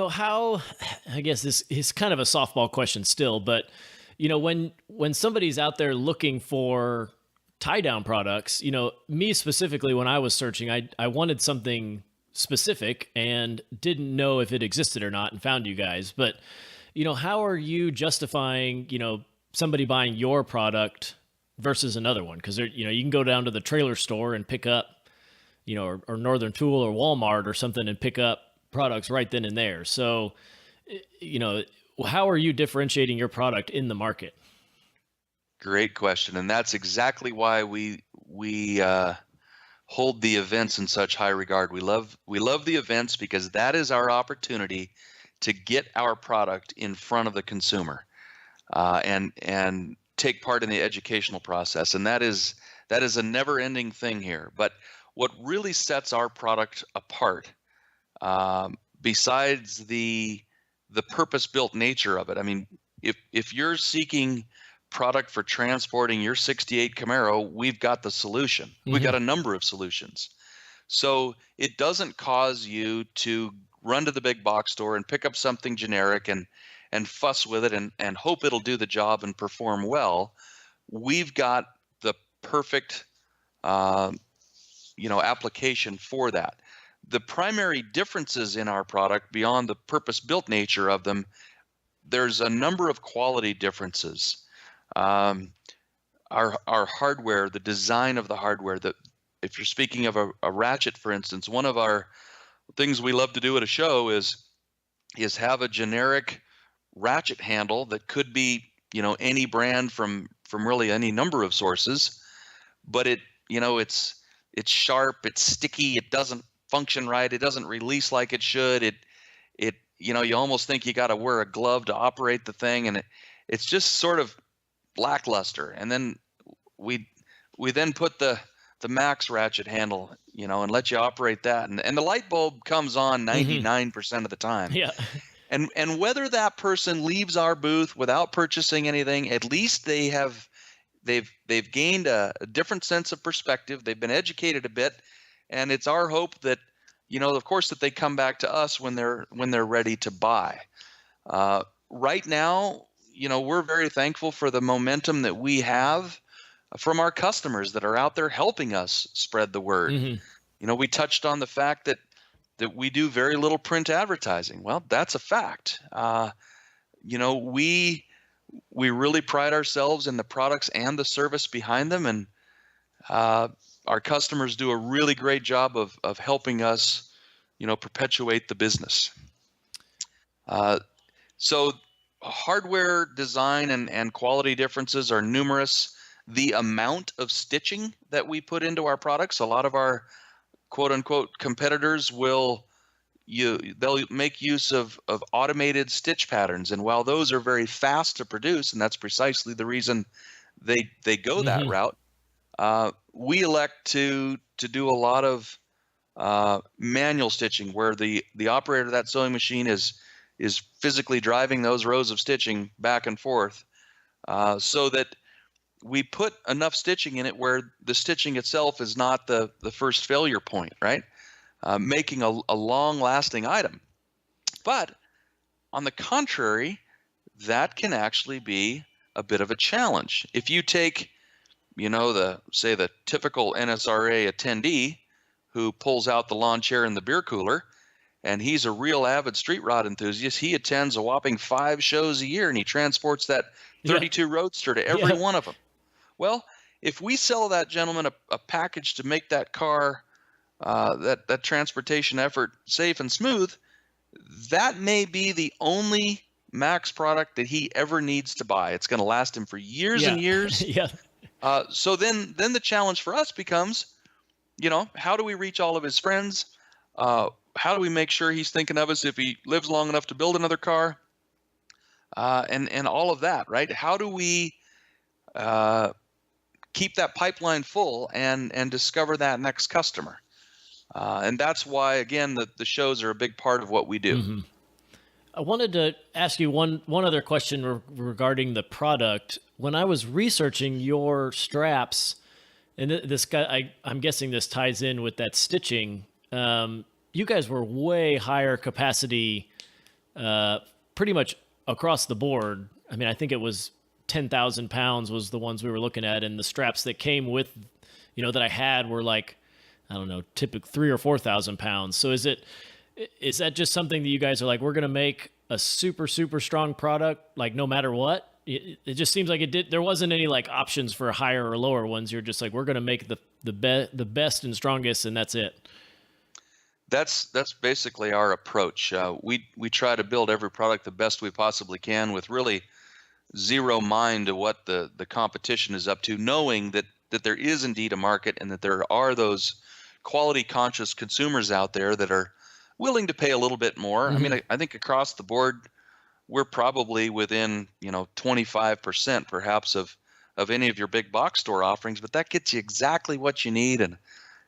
how, I guess this is kind of a softball question still, but when somebody's out there looking for tie down products, me specifically, when I was searching, I wanted something specific and didn't know if it existed or not, and found you guys. But how are you justifying somebody buying your product versus another one? Because you can go down to the trailer store and pick up or Northern Tool or Walmart or something and pick up products right then and there. So how are you differentiating your product in the market? Great question, and that's exactly why we hold the events in such high regard. We love the events because that is our opportunity to get our product in front of the consumer, and take part in the educational process. And that is a never-ending thing here. But what really sets our product apart, besides the purpose-built nature of it, I mean, if you're seeking product for transporting your 68 Camaro, we've got the solution. We've got a number of solutions. So it doesn't cause you to run to the big box store and pick up something generic and fuss with it and hope it'll do the job and perform well. We've got the perfect application for that. The primary differences in our product, beyond the purpose-built nature of them, there's a number of quality differences. Our hardware, the design of the hardware, if you're speaking of a ratchet, for instance, one of our things we love to do at a show is have a generic ratchet handle that could be, any brand from really any number of sources, but it's sharp, it's sticky, it doesn't function right, it doesn't release like it should. You almost think you got to wear a glove to operate the thing, and it's just sort of lackluster. And then we then put the max ratchet handle, and let you operate that, and the light bulb comes on 99% of the time. Yeah. And whether that person leaves our booth without purchasing anything, at least they've gained a different sense of perspective. They've been educated a bit, and it's our hope that, of course, that they come back to us when they're ready to buy. Right now, we're very thankful for the momentum that we have from our customers that are out there helping us spread the word. We touched on the fact that we do very little print advertising. Well, that's a fact. We really pride ourselves in the products and the service behind them, and our customers do a really great job of helping us, perpetuate the business. So hardware design and quality differences are numerous. The amount of stitching that we put into our products, a lot of our quote unquote competitors they'll make use of automated stitch patterns. And while those are very fast to produce, and that's precisely the reason they go that route, we elect to do a lot of manual stitching, where the operator of that sewing machine is physically driving those rows of stitching back and forth, so that we put enough stitching in it where the stitching itself is not the first failure point, right? Making a long-lasting item. But on the contrary, that can actually be a bit of a challenge. If you take, the typical NSRA attendee who pulls out the lawn chair and the beer cooler, and he's a real avid street rod enthusiast. He attends a whopping 5 shows a year, and he transports that 32 Roadster to every one of them. Well, if we sell that gentleman a package to make that car, that transportation effort safe and smooth, that may be the only Max product that he ever needs to buy. It's going to last him for years and years. So then the challenge for us becomes, how do we reach all of his friends? How do we make sure he's thinking of us if he lives long enough to build another car? And all of that, right? How do we keep that pipeline full and discover that next customer? And that's why, again, the shows are a big part of what we do. I wanted to ask you one other question regarding the product. When I was researching your straps, and this guy, I'm guessing this ties in with that stitching. You guys were way higher capacity, pretty much across the board. I mean, I think it was 10,000 pounds was the ones we were looking at, and the straps that came with, that I had were like, I don't know, typically 3,000 or 4,000 pounds. So is that just something that you guys are like, we're going to make a super, super strong product, like no matter what? It just seems like there wasn't any like options for higher or lower ones. You're just like, we're going to make the best and strongest, and that's it. That's basically our approach. We try to build every product the best we possibly can, with really zero mind to what the competition is up to, knowing that there is indeed a market, and that there are those quality conscious consumers out there that are willing to pay a little bit more. I mean, I think across the board, we're probably within 25% perhaps of any of your big box store offerings, but that gets you exactly what you need, and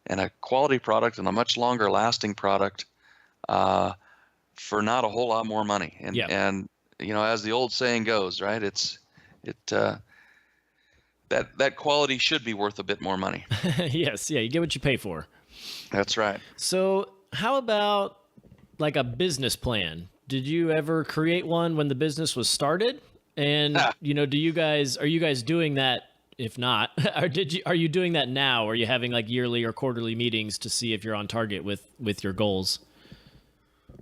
a quality product and a much longer lasting product for not a whole lot more money. And as the old saying goes, right, that quality should be worth a bit more money. Yes, you get what you pay for. That's right. So how about like a business plan? Did you ever create one when the business was started? And are you guys doing that? If not, are you doing that now? Are you having like yearly or quarterly meetings to see if you're on target with your goals?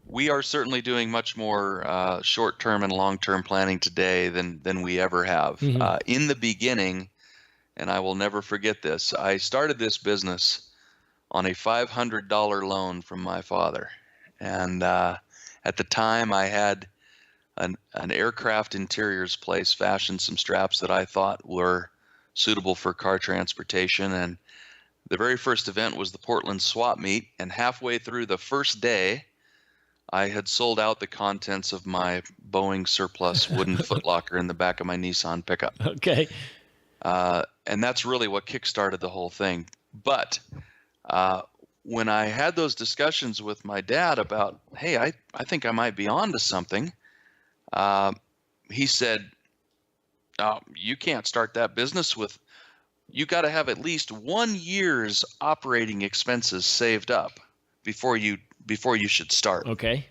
We are certainly doing much more short-term and long-term planning today than we ever have. In the beginning, and I will never forget this, I started this business on a $500 loan from my father. And at the time, I had an aircraft interiors place fashion some straps that I thought were suitable for car transportation. And the very first event was the Portland swap meet. And halfway through the first day, I had sold out the contents of my Boeing surplus wooden footlocker in the back of my Nissan pickup. Okay. And that's really what kickstarted the whole thing. But when I had those discussions with my dad about, hey, I think I might be onto something, he said, oh, you can't start that business with, you got to have at least 1 year's operating expenses saved up before you should start. Okay.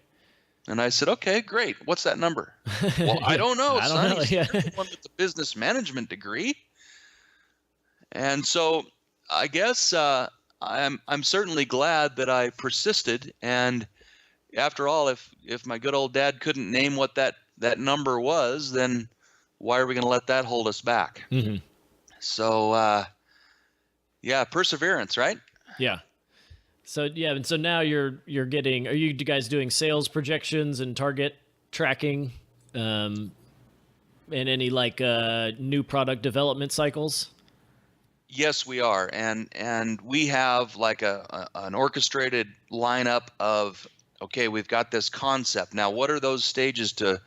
And I said, okay, great. What's that number? Well, I don't know, I don't son. know. He's Yeah. the one with the business management degree. And so I guess I'm certainly glad that I persisted. And after all, if my good old dad couldn't name what that number was, then why are we going to let that hold us back? Mm-hmm. So, yeah, perseverance, right? Yeah. So yeah, and so now you're getting. Are you guys doing sales projections and target tracking, and any like new product development cycles? Yes, we are, and we have like an orchestrated lineup of, okay, we've got this concept. Now, what are those stages to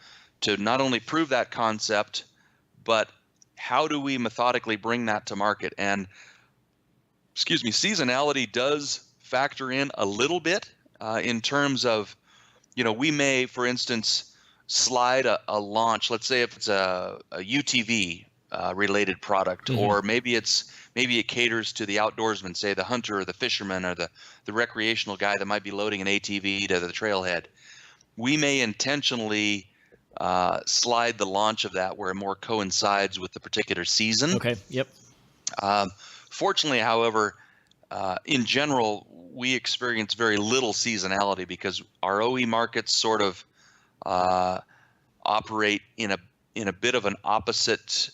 not only prove that concept, but how do we methodically bring that to market? And seasonality does factor in a little bit in terms of, we may, for instance, slide a launch. Let's say if it's a UTV related product, Mm-hmm. or maybe it caters to the outdoorsman, say the hunter or the fisherman or the recreational guy that might be loading an ATV to the trailhead. We may intentionally slide the launch of that where it more coincides with the particular season. Okay. Yep. Fortunately, however, in general, we experience very little seasonality because our OE markets sort of operate in a bit of an opposite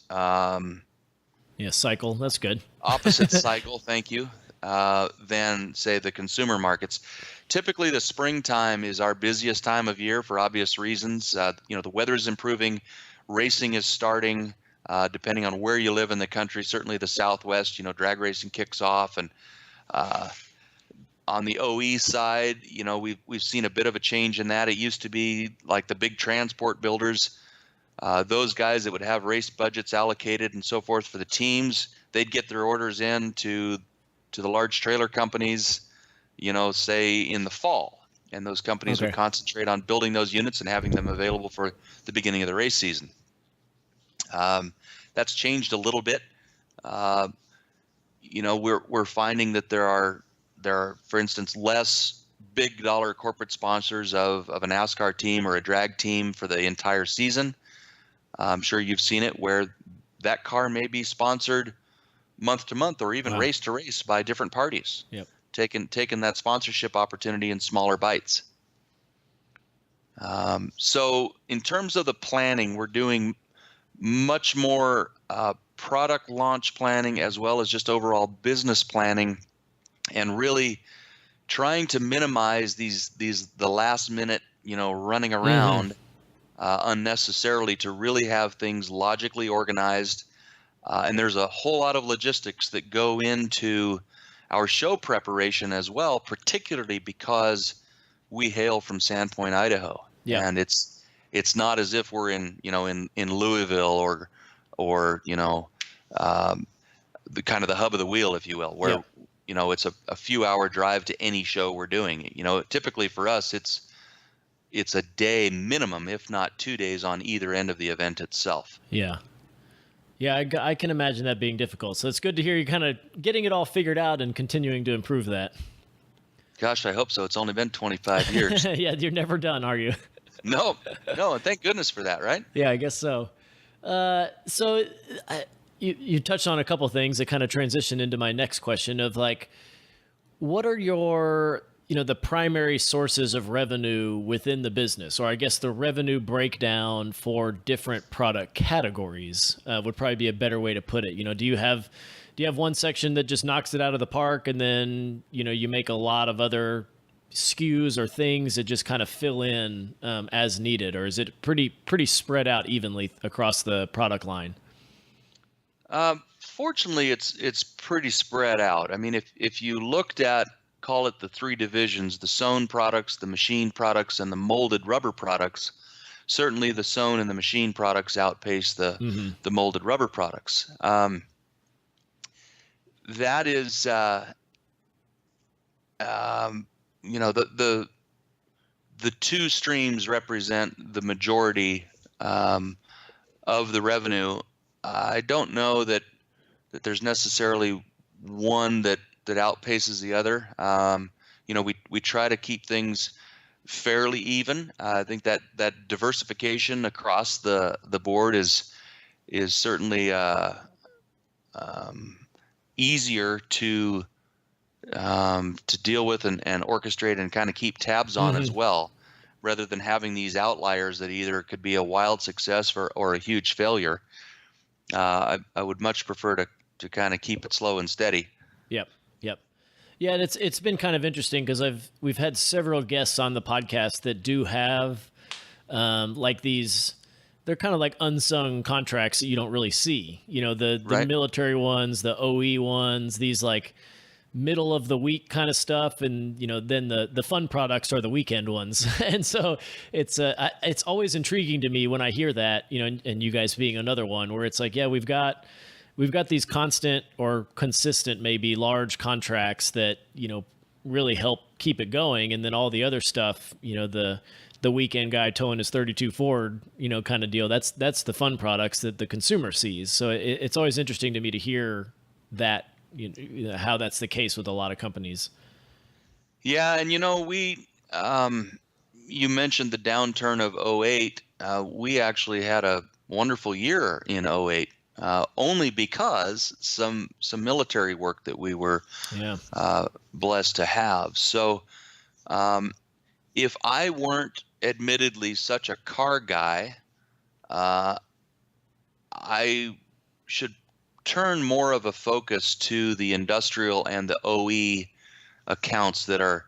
cycle. That's good. opposite cycle, thank you, than say the consumer markets. Typically, the springtime is our busiest time of year for obvious reasons. The weather is improving, racing is starting. Depending on where you live in the country, certainly the Southwest, drag racing kicks off, and on the OE side, we've seen a bit of a change in that. It used to be like the big transport builders, those guys that would have race budgets allocated and so forth for the teams, they'd get their orders in to the large trailer companies, say in the fall, and those companies would concentrate on building those units and having them available for the beginning of the race season. That's changed a little bit. We're finding that there are, for instance, less big dollar corporate sponsors of a NASCAR team or a drag team for the entire season. I'm sure you've seen it where that car may be sponsored month to month or even race to race by different parties. Yep. Taking that sponsorship opportunity in smaller bites. So in terms of the planning, we're doing much more product launch planning as well as just overall business planning, and really trying to minimize the last minute running around unnecessarily to really have things logically organized. And there's a whole lot of logistics that go into our show preparation as well, particularly because we hail from Sandpoint, Idaho. Yeah. And it's not as if we're in Louisville or the kind of the hub of the wheel, if you will, where it's a few hour drive to any show we're doing. Typically for us, it's a day minimum, if not 2 days on either end of the event itself. Yeah. Yeah, I can imagine that being difficult. So it's good to hear you kind of getting it all figured out and continuing to improve that. Kegosh, I hope so. It's only been 25 years. Yeah, you're never done, are you? No, and thank goodness for that, right? Yeah, I guess so. You touched on a couple things that kind of transition into my next question of like, what are your, the primary sources of revenue within the business, or I guess the revenue breakdown for different product categories would probably be a better way to put it. Do you have Do you have one section that just knocks it out of the park, and then you make a lot of other SKUs or things that just kind of fill in as needed, or is it pretty spread out evenly across the product line? Fortunately, it's pretty spread out. I mean, if you looked at, call it the three divisions, the sewn products, the machine products, and the molded rubber products, certainly the sewn and the machine products outpace the molded rubber products. That is, the two streams represent the majority of the revenue. I don't know that there's necessarily one that outpaces the other. We try to keep things fairly even. I think that diversification across the board is certainly easier to deal with and orchestrate and kind of keep tabs on as well, rather than having these outliers that either could be a wild success or a huge failure. I would much prefer to kind of keep it slow and steady. Yep. Yeah, and it's been kind of interesting because we've had several guests on the podcast that do have like these. They're kind of like unsung contracts that you don't really see. The Right. military ones, the OE ones, these like middle of the week kind of stuff, and then the fun products are the weekend ones. And so it's always intriguing to me when I hear that, and you guys being another one where it's like, yeah, we've got these constant or consistent, maybe large contracts that really help keep it going, and then all the other stuff, the weekend guy towing his 32 Ford, kind of deal. That's the fun products that the consumer sees. So it's always interesting to me to hear that, how that's the case with a lot of companies. Yeah, and we you mentioned the downturn of '08. We actually had a wonderful year in '08, only because some military work that we were blessed to have. So if I weren't admittedly such a car guy, I should turn more of a focus to the industrial and the OE accounts that are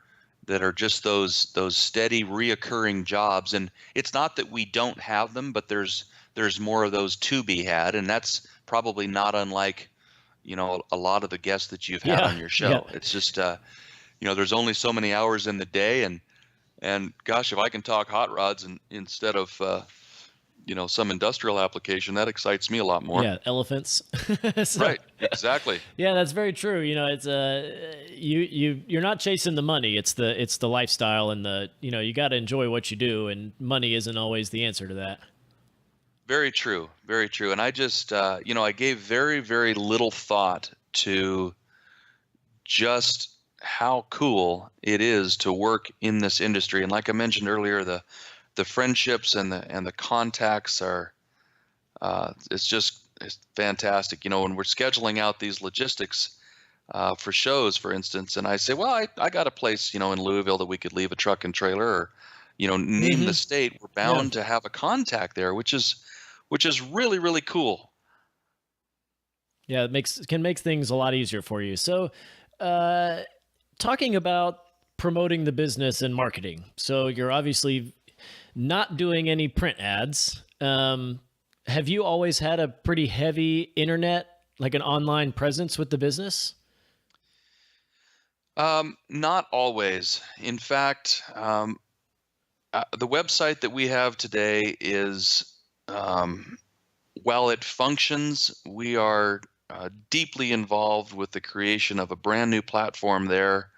just those steady reoccurring jobs. And it's not that we don't have them, but there's more of those to be had, and that's probably not unlike a lot of the guests that you've had on your show. It's just there's only so many hours in the day, and gosh, if I can talk hot rods instead of some industrial application, that excites me a lot more. Yeah, elephants. Right, exactly. Yeah, that's very true. It's you're not chasing the money. It's the lifestyle, and you got to enjoy what you do, and money isn't always the answer to that. Very true, very true. And I just I gave very, very little thought to just how cool it is to work in this industry. And like I mentioned earlier, the friendships and the contacts are it's fantastic. When we're scheduling out these logistics for shows, for instance, and I say, well, I got a place in Louisville that we could leave a truck and trailer, or name the state, we're bound to have a contact there, which is really, really cool. Yeah, it can make things a lot easier for you. So talking about promoting the business and marketing, so you're obviously not doing any print ads. Have you always had a pretty heavy internet, like an online presence with the business? Not always. In fact, the website that we have today is, while it functions, we are deeply involved with the creation of a brand new platform there.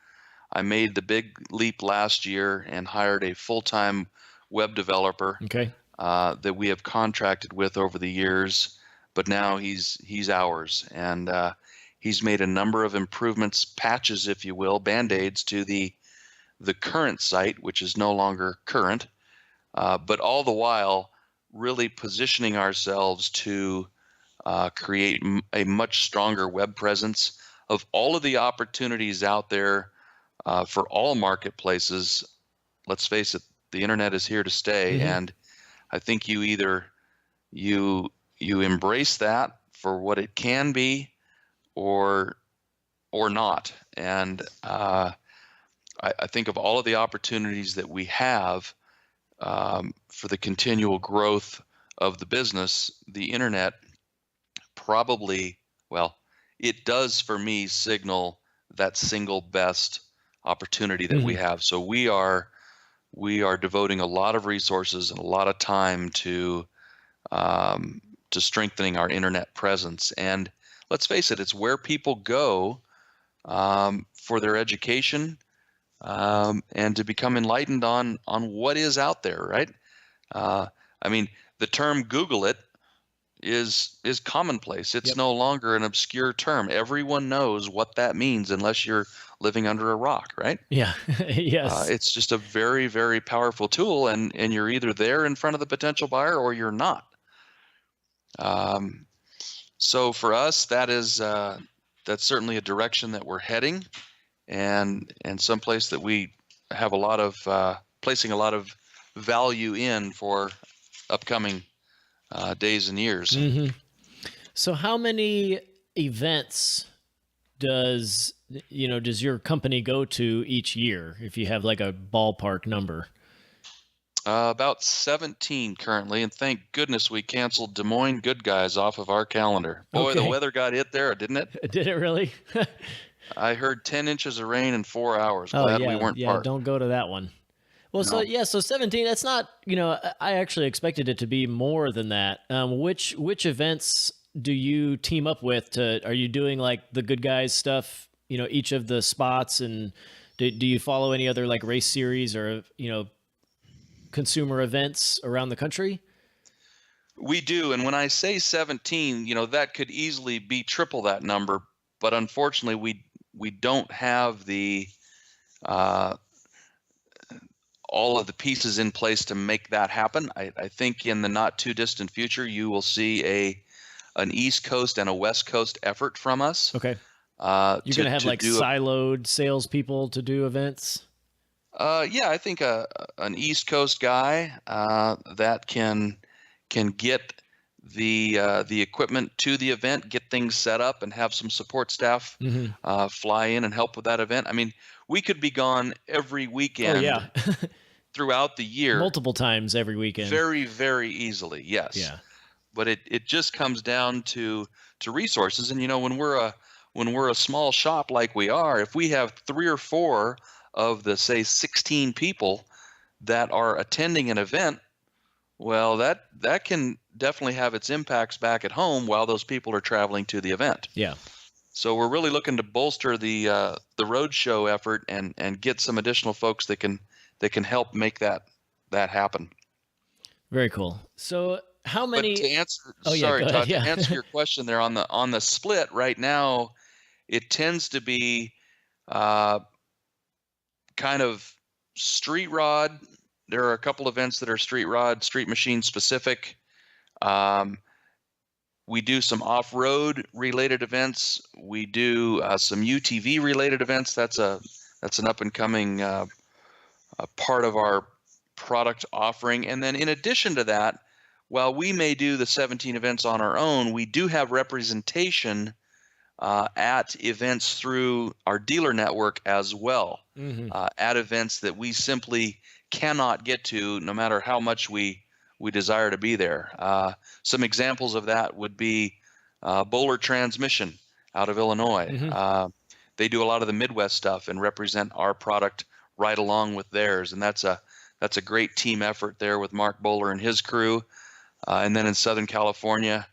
I made the big leap last year and hired a full-time web developer that we have contracted with over the years, but now he's ours, and he's made a number of improvements, patches, if you will, band-aids to the current site, which is no longer current, but all the while really positioning ourselves to create a much stronger web presence of all of the opportunities out there for all marketplaces. Let's face it, the internet is here to stay, and I think you either you embrace that for what it can be, or not. And I think of all of the opportunities that we have for the continual growth of the business, the internet probably, well, it does for me signal that single best opportunity that we have. So we are devoting a lot of resources and a lot of time to strengthening our internet presence. And let's face it, it's where people go for their education and to become enlightened on what is out there, right? I mean, the term Google it is commonplace. It's no longer an obscure term. Everyone knows what that means unless you're living under a rock, right? Yeah. Yes. It's just a very, very powerful tool, and you're either there in front of the potential buyer or you're not. So for us, that's certainly a direction that we're heading, and someplace that we have a lot of placing a lot of value in for upcoming days and years. So how many events does your company go to each year, if you have like a ballpark number? About 17 currently, and thank goodness we canceled Des Moines Good Guys off of our calendar. Boy, the weather got hit there, didn't it? Did it really? I heard 10 inches of rain in 4 hours. Glad we weren't part. Don't go to that one. Well, so 17, that's not, I actually expected it to be more than that. Which events do you team up with are you doing like the Good Guys stuff, each of the spots, and do you follow any other like race series or, consumer events around the country? We do. And when I say 17, that could easily be triple that number, but unfortunately we don't have the, all of the pieces in place to make that happen. I think in the not too distant future, you will see an East Coast and a West Coast effort from us. Okay. You're going to have like siloed salespeople to do events? Yeah, I think an East Coast guy that can get the equipment to the event, get things set up, and have some support staff fly in and help with that event. I mean, we could be gone every weekend throughout the year. Multiple times every weekend. Very, very easily, yes. Yeah. But it just comes down to resources. And, when we're a small shop like we are, if we have 3 or 4 of the, say, 16 people that are attending an event, well, that can definitely have its impacts back at home while those people are traveling to the event. Yeah. So we're really looking to bolster the road show effort and get some additional folks that can help make that happen. Very cool. So how many? But to answer, Todd, to answer your question there on the split right now, it tends to be kind of street rod. There are a couple events that are street machine specific. We do some off-road related events. We do some UTV related events. That's an up and coming part of our product offering. And then in addition to that, while we may do the 17 events on our own, we do have representation at events through our dealer network as well, at events that we simply cannot get to no matter how much we desire to be there. Some examples of that would be Bowler Transmission out of Illinois. They do a lot of the Midwest stuff and represent our product right along with theirs, and that's a great team effort there with Mark Bowler and his crew. And then in Southern California,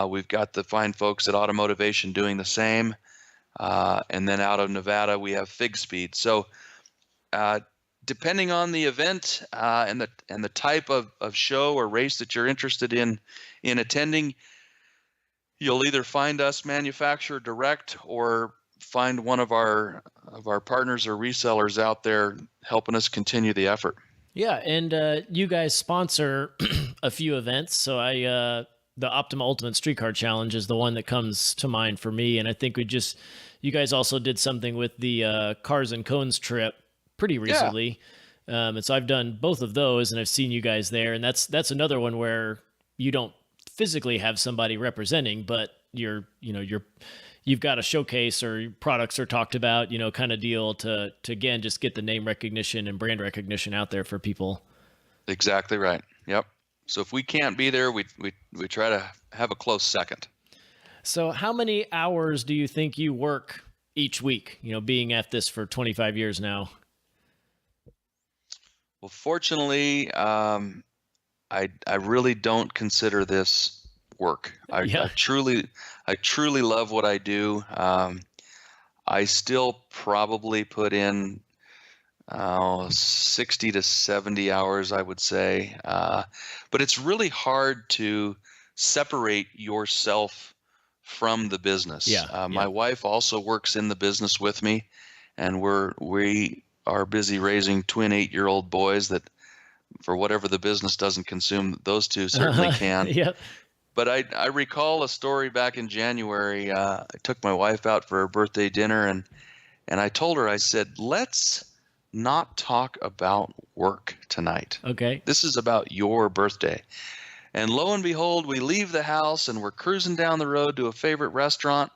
we've got the fine folks at Automotivation doing the same. And then out of Nevada, we have Fig Speed. So depending on the event and the type of show or race that you're interested in attending, you'll either find us manufacturer direct or find one of our partners or resellers out there helping us continue the effort. Yeah, and you guys sponsor a few events. So the Optima Ultimate Streetcar Challenge is the one that comes to mind for me. And I think you guys also did something with the Cars and Cones trip pretty recently. Yeah. And so I've done both of those, and I've seen you guys there. And that's another one where you don't physically have somebody representing, but you're you've got a showcase or products are talked about, kind of deal to again, just get the name recognition and brand recognition out there for people. Exactly right. Yep. So if we can't be there, we try to have a close second. So how many hours do you think you work each week, being at this for 25 years now? Well, fortunately, I really don't consider this work. I truly love what I do. I still probably put in 60 to 70 hours, I would say. But it's really hard to separate yourself from the business. My wife also works in the business with me, and we are busy raising twin 8-year-old boys that, for whatever the business doesn't consume, those two certainly can. Yep. But I recall a story back in January. I took my wife out for her birthday dinner, and I told her, I said, let's not talk about work tonight. Okay. This is about your birthday. And lo and behold, we leave the house and we're cruising down the road to a favorite restaurant.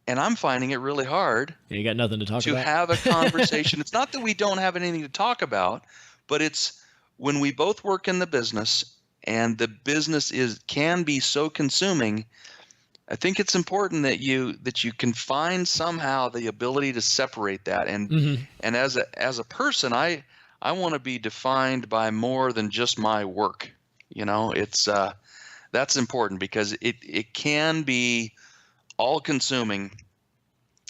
And I'm finding it really hard. Yeah, you got nothing to talk about. To have a conversation. It's not that we don't have anything to talk about, but it's when we both work in the business and the business can be so consuming. I think it's important that you can find somehow the ability to separate that. And and as a person, I want to be defined by more than just my work. It's that's important because it can be all consuming,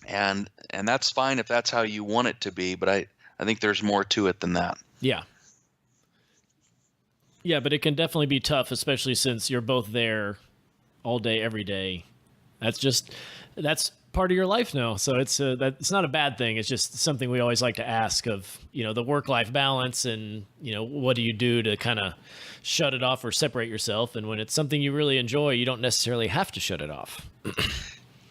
and that's fine if that's how you want it to be, but I think there's more to it than that. Yeah, but it can definitely be tough, especially since you're both there all day, every day. That's part of your life now. So it's not a bad thing. It's just something we always like to ask of, the work-life balance and, what do you do to kind of shut it off or separate yourself? And when it's something you really enjoy, you don't necessarily have to shut it off.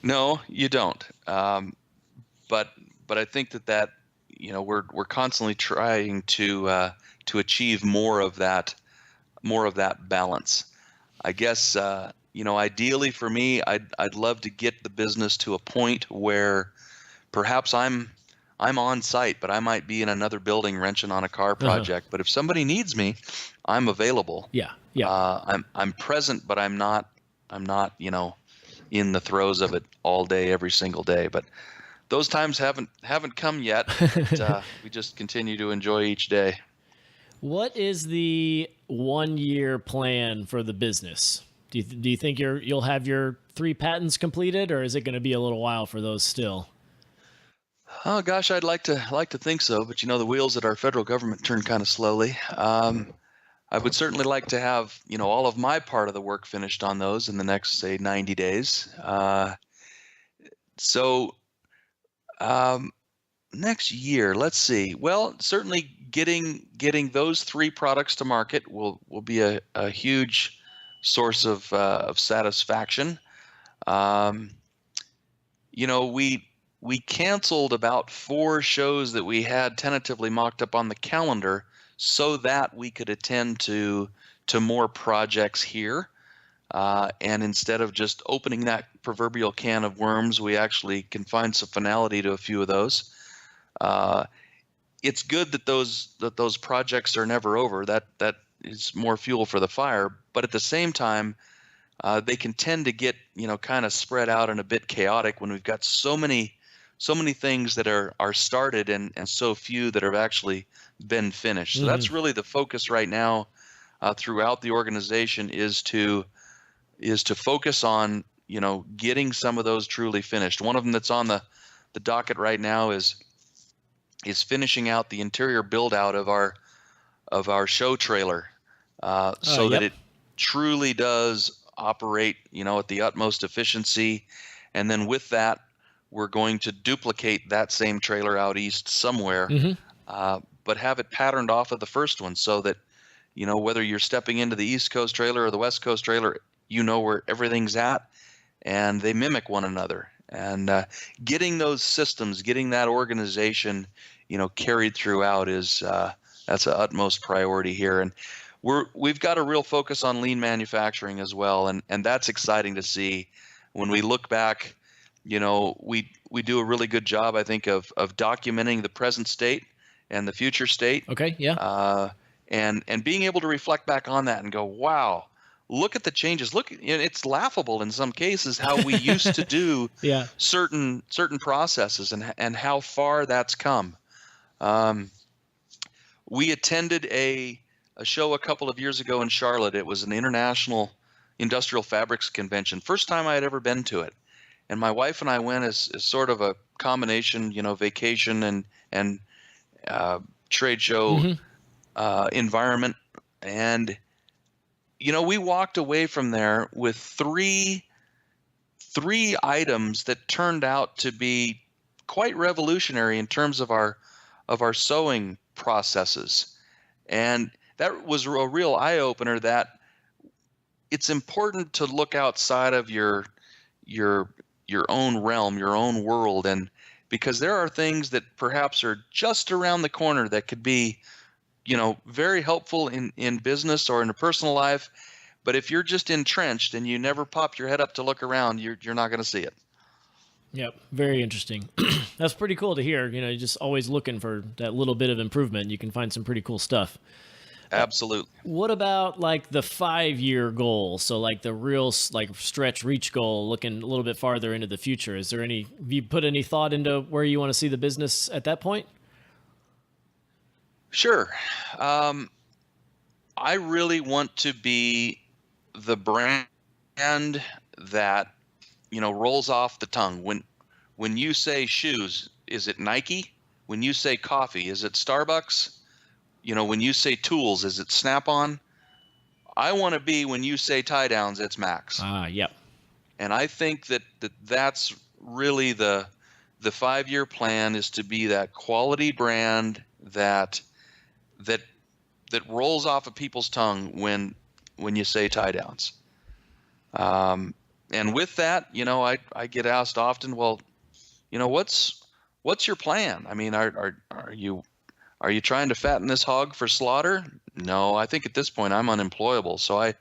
No, you don't. But I think that we're constantly trying to achieve more of that balance. I guess, ideally for me, I'd love to get the business to a point where perhaps I'm on site, but I might be in another building wrenching on a car project. But if somebody needs me, I'm available. Yeah. I'm present, but I'm not in the throes of it all day, every single day. But those times haven't come yet. But, we just continue to enjoy each day. What is the 1-year plan for the business? Do you think you'll have your 3 patents completed, or is it going to be a little while for those still? Oh gosh, I'd like to think so, but the wheels at our federal government turn kind of slowly. I would certainly like to have all of my part of the work finished on those in the next, say, 90 days. Next year, let's see. Well, certainly getting those 3 products to market will be a huge source of satisfaction. We canceled about 4 shows that we had tentatively mocked up on the calendar so that we could attend to more projects here. And instead of just opening that proverbial can of worms, we actually can find some finality to a few of those. It's good that those projects are never over. That is more fuel for the fire. But at the same time, they can tend to get kind of spread out and a bit chaotic when we've got so many things that are started and so few that have actually been finished. So that's really the focus right now throughout the organization is to focus on getting some of those truly finished. One of them that's on the docket right now is finishing out the interior build out of our show trailer that it truly does operate at the utmost efficiency. And then with that, we're going to duplicate that same trailer out east somewhere, but have it patterned off of the first one so that, whether you're stepping into the East Coast trailer or the West Coast trailer, where everything's at and they mimic one another. And getting those systems, getting that organization, carried throughout is that's an utmost priority here. And we've got a real focus on lean manufacturing as well. And that's exciting to see when we look back we do a really good job, I think, of documenting the present state and the future state. Okay, yeah. And being able to reflect back on that and go, wow, look at the changes. Look, it's laughable in some cases how we used to do Yeah. certain processes and how far that's come. We attended a show a couple of years ago in Charlotte. It was an international industrial fabrics convention. First time I had ever been to it. And my wife and I went as sort of a combination, vacation and trade show environment. And, we walked away from there with three items that turned out to be quite revolutionary in terms of our sewing processes. And that was a real eye-opener that it's important to look outside of your own realm, your own world, and because there are things that perhaps are just around the corner that could be, very helpful in business or in a personal life. But if you're just entrenched and you never pop your head up to look around, you're not going to see it. Yep, very interesting. That's pretty cool to hear. You're just always looking for that little bit of improvement. You can find some pretty cool stuff. Absolutely. What about like the 5-year goal? So like the real stretch reach goal, looking a little bit farther into the future. Have you put any thought into where you want to see the business at that point? Sure. I really want to be the brand that, rolls off the tongue. When you say shoes, is it Nike? When you say coffee, is it Starbucks? When you say tools, is it Snap-on? I want to be, when you say tie downs, it's Max. Yep. And I think that's really the 5-year plan, is to be that quality brand that rolls off of people's tongue when you say tie downs. And with that, I get asked often, well, what's your plan? I mean, are you trying to fatten this hog for slaughter? No, I think at this point I'm unemployable, so I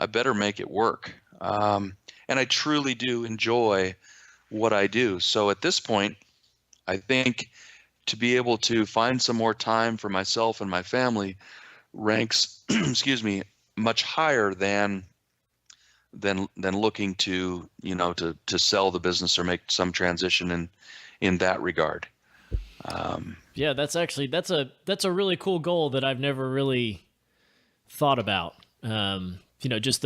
better make it work. And I truly do enjoy what I do. So at this point, I think to be able to find some more time for myself and my family ranks, excuse me, much higher than looking to sell the business or make some transition in that regard. Yeah, that's a really cool goal that I've never really thought about. Just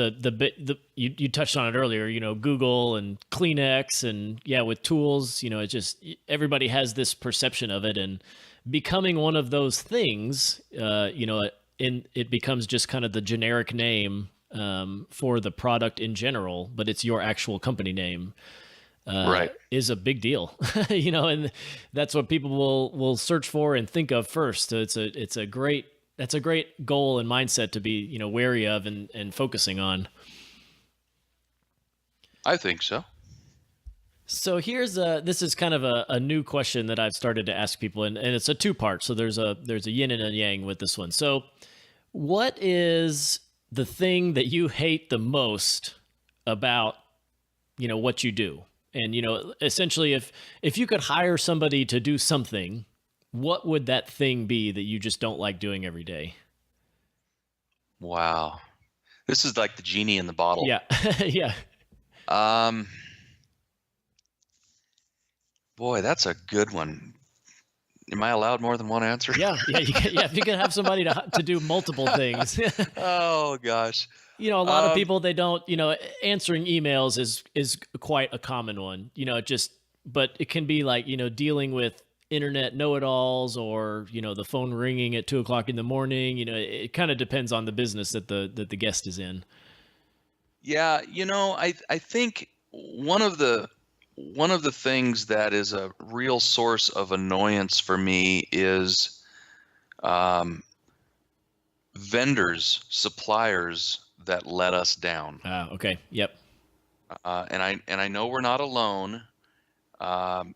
you touched on it earlier, Google and Kleenex and with tools, it's just everybody has this perception of it, and becoming one of those things, it becomes just kind of the generic name for the product in general, but it's your actual company name. Right. Is a big deal, and that's what people will search for and think of first. So that's a great goal and mindset to be, wary of and focusing on. I think so. So this is kind of a new question that I've started to ask people, and it's a 2-part. So there's a yin and a yang with this one. So what is the thing that you hate the most about, what you do? And, essentially if you could hire somebody to do something, what would that thing be that you just don't like doing every day? Wow. This is like the genie in the bottle. Yeah. Yeah. Boy, that's a good one. Am I allowed more than one answer? Yeah. If you can have somebody to do multiple things. Oh gosh. A lot of people, they don't, answering emails is quite a common one, but it can be like, dealing with internet know-it-alls or, the phone ringing at 2:00 in the morning. It kind of depends on the business that the guest is in. Yeah. I think one of the things that is a real source of annoyance for me is vendors, suppliers that let us down. Okay. Yep. And I know we're not alone. And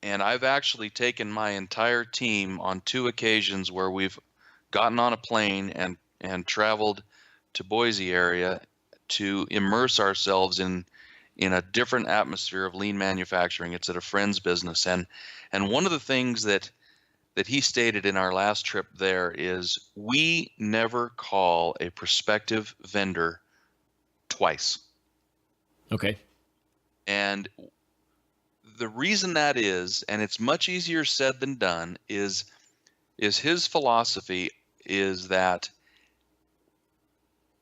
I've actually taken my entire team on 2 occasions where we've gotten on a plane and traveled to Boise area to immerse ourselves in in a different atmosphere of lean manufacturing. It's at a friend's business, and one of the things that he stated in our last trip there is we never call a prospective vendor twice. Okay. And the reason that is, and it's much easier said than done, is his philosophy is that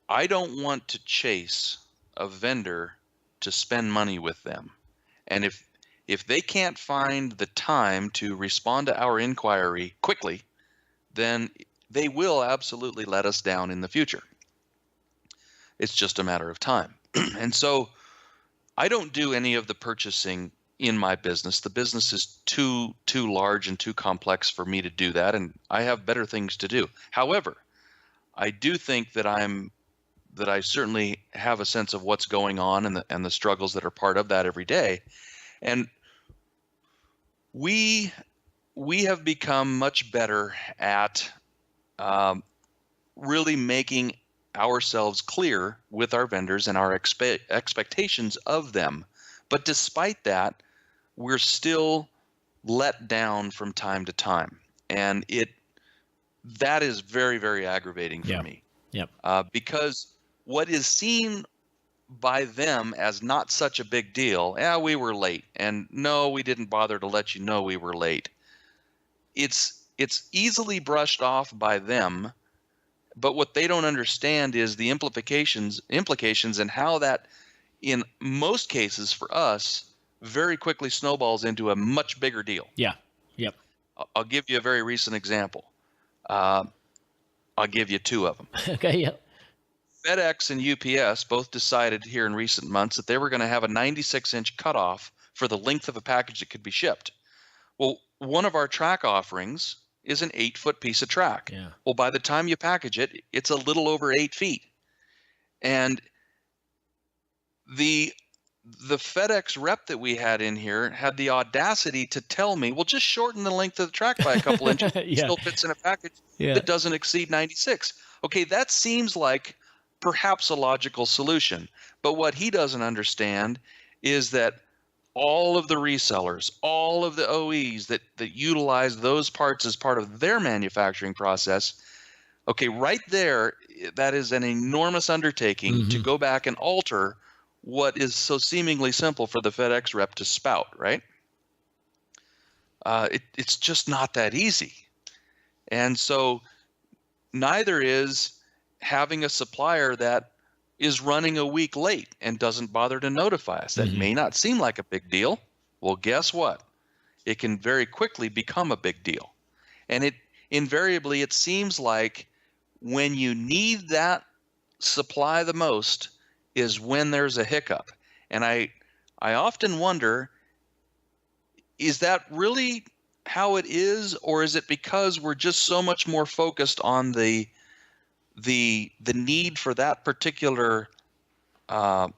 I don't want to chase a vendor to spend money with them. And if they can't find the time to respond to our inquiry quickly, then they will absolutely let us down in the future. It's just a matter of time. And so I don't do any of the purchasing in my business. The business is too large and too complex for me to do that, and I have better things to do. However, I do think that I certainly have a sense of what's going on and the struggles that are part of that every day. And we have become much better at really making ourselves clear with our vendors and our expectations of them. But despite that, we're still let down from time to time. And that is very, very aggravating for me. Yep. Because what is seen by them as not such a big deal, we were late, and no, we didn't bother to let you know we were late. It's easily brushed off by them, but what they don't understand is the implications and how that, in most cases for us, very quickly snowballs into a much bigger deal. Yeah. Yep. I'll give you a very recent example. I'll give you two of them. Okay. Yep. FedEx and UPS both decided here in recent months that they were going to have a 96-inch cutoff for the length of a package that could be shipped. Well, one of our track offerings is an 8-foot piece of track. Yeah. Well, by the time you package it, it's a little over 8 feet. And the FedEx rep that we had in here had the audacity to tell me, well, just shorten the length of the track by a couple inches. It still fits in a package that doesn't exceed 96. Okay, that seems like perhaps a logical solution. But what he doesn't understand is that all of the resellers, all of the OEs that utilize those parts as part of their manufacturing process, okay, right there, that is an enormous undertaking to go back and alter what is so seemingly simple for the FedEx rep to spout, right? It's just not that easy. And so neither is having a supplier that is running a week late and doesn't bother to notify us. That may not seem like a big deal. Well, guess what? It can very quickly become a big deal. And invariably, it seems like when you need that supply the most is when there's a hiccup. And I often wonder, is that really how it is, or is it because we're just so much more focused on the need for that particular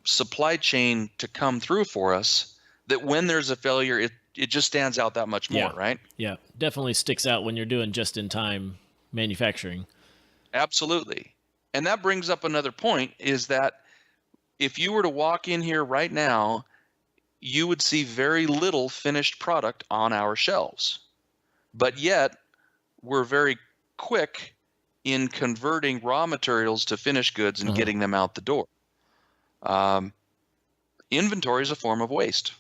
supply chain to come through for us, that when there's a failure, it just stands out that much more, right? Yeah, definitely sticks out when you're doing just-in-time manufacturing. Absolutely. And that brings up another point, is that if you were to walk in here right now, you would see very little finished product on our shelves. But yet, we're very quick in converting raw materials to finished goods and getting them out the door. Inventory is a form of waste.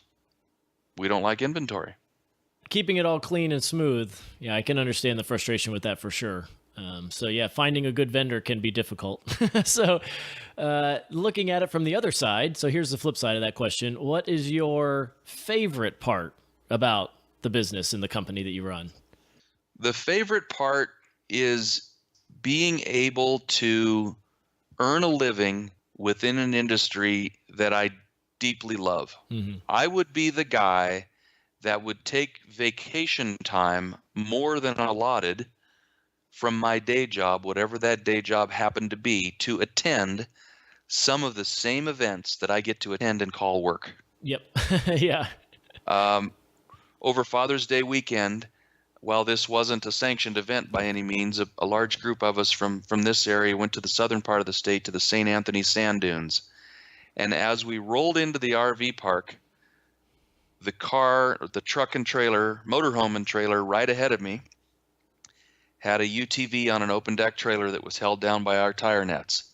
We don't like inventory. Keeping it all clean and smooth. Yeah, I can understand the frustration with that for sure. So yeah, finding a good vendor can be difficult. So looking at it from the other side, so here's the flip side of that question. What is your favorite part about the business and the company that you run? The favorite part is being able to earn a living within an industry that I deeply love. I would be the guy that would take vacation time more than allotted from my day job, whatever that day job happened to be, to attend some of the same events that I get to attend and call work. Yep. Yeah. Over Father's Day weekend, while this wasn't a sanctioned event by any means, a large group of us from this area went to the southern part of the state to the St. Anthony Sand Dunes. And as we rolled into the RV park, the truck and trailer, motorhome and trailer right ahead of me had a UTV on an open deck trailer that was held down by our tire nets.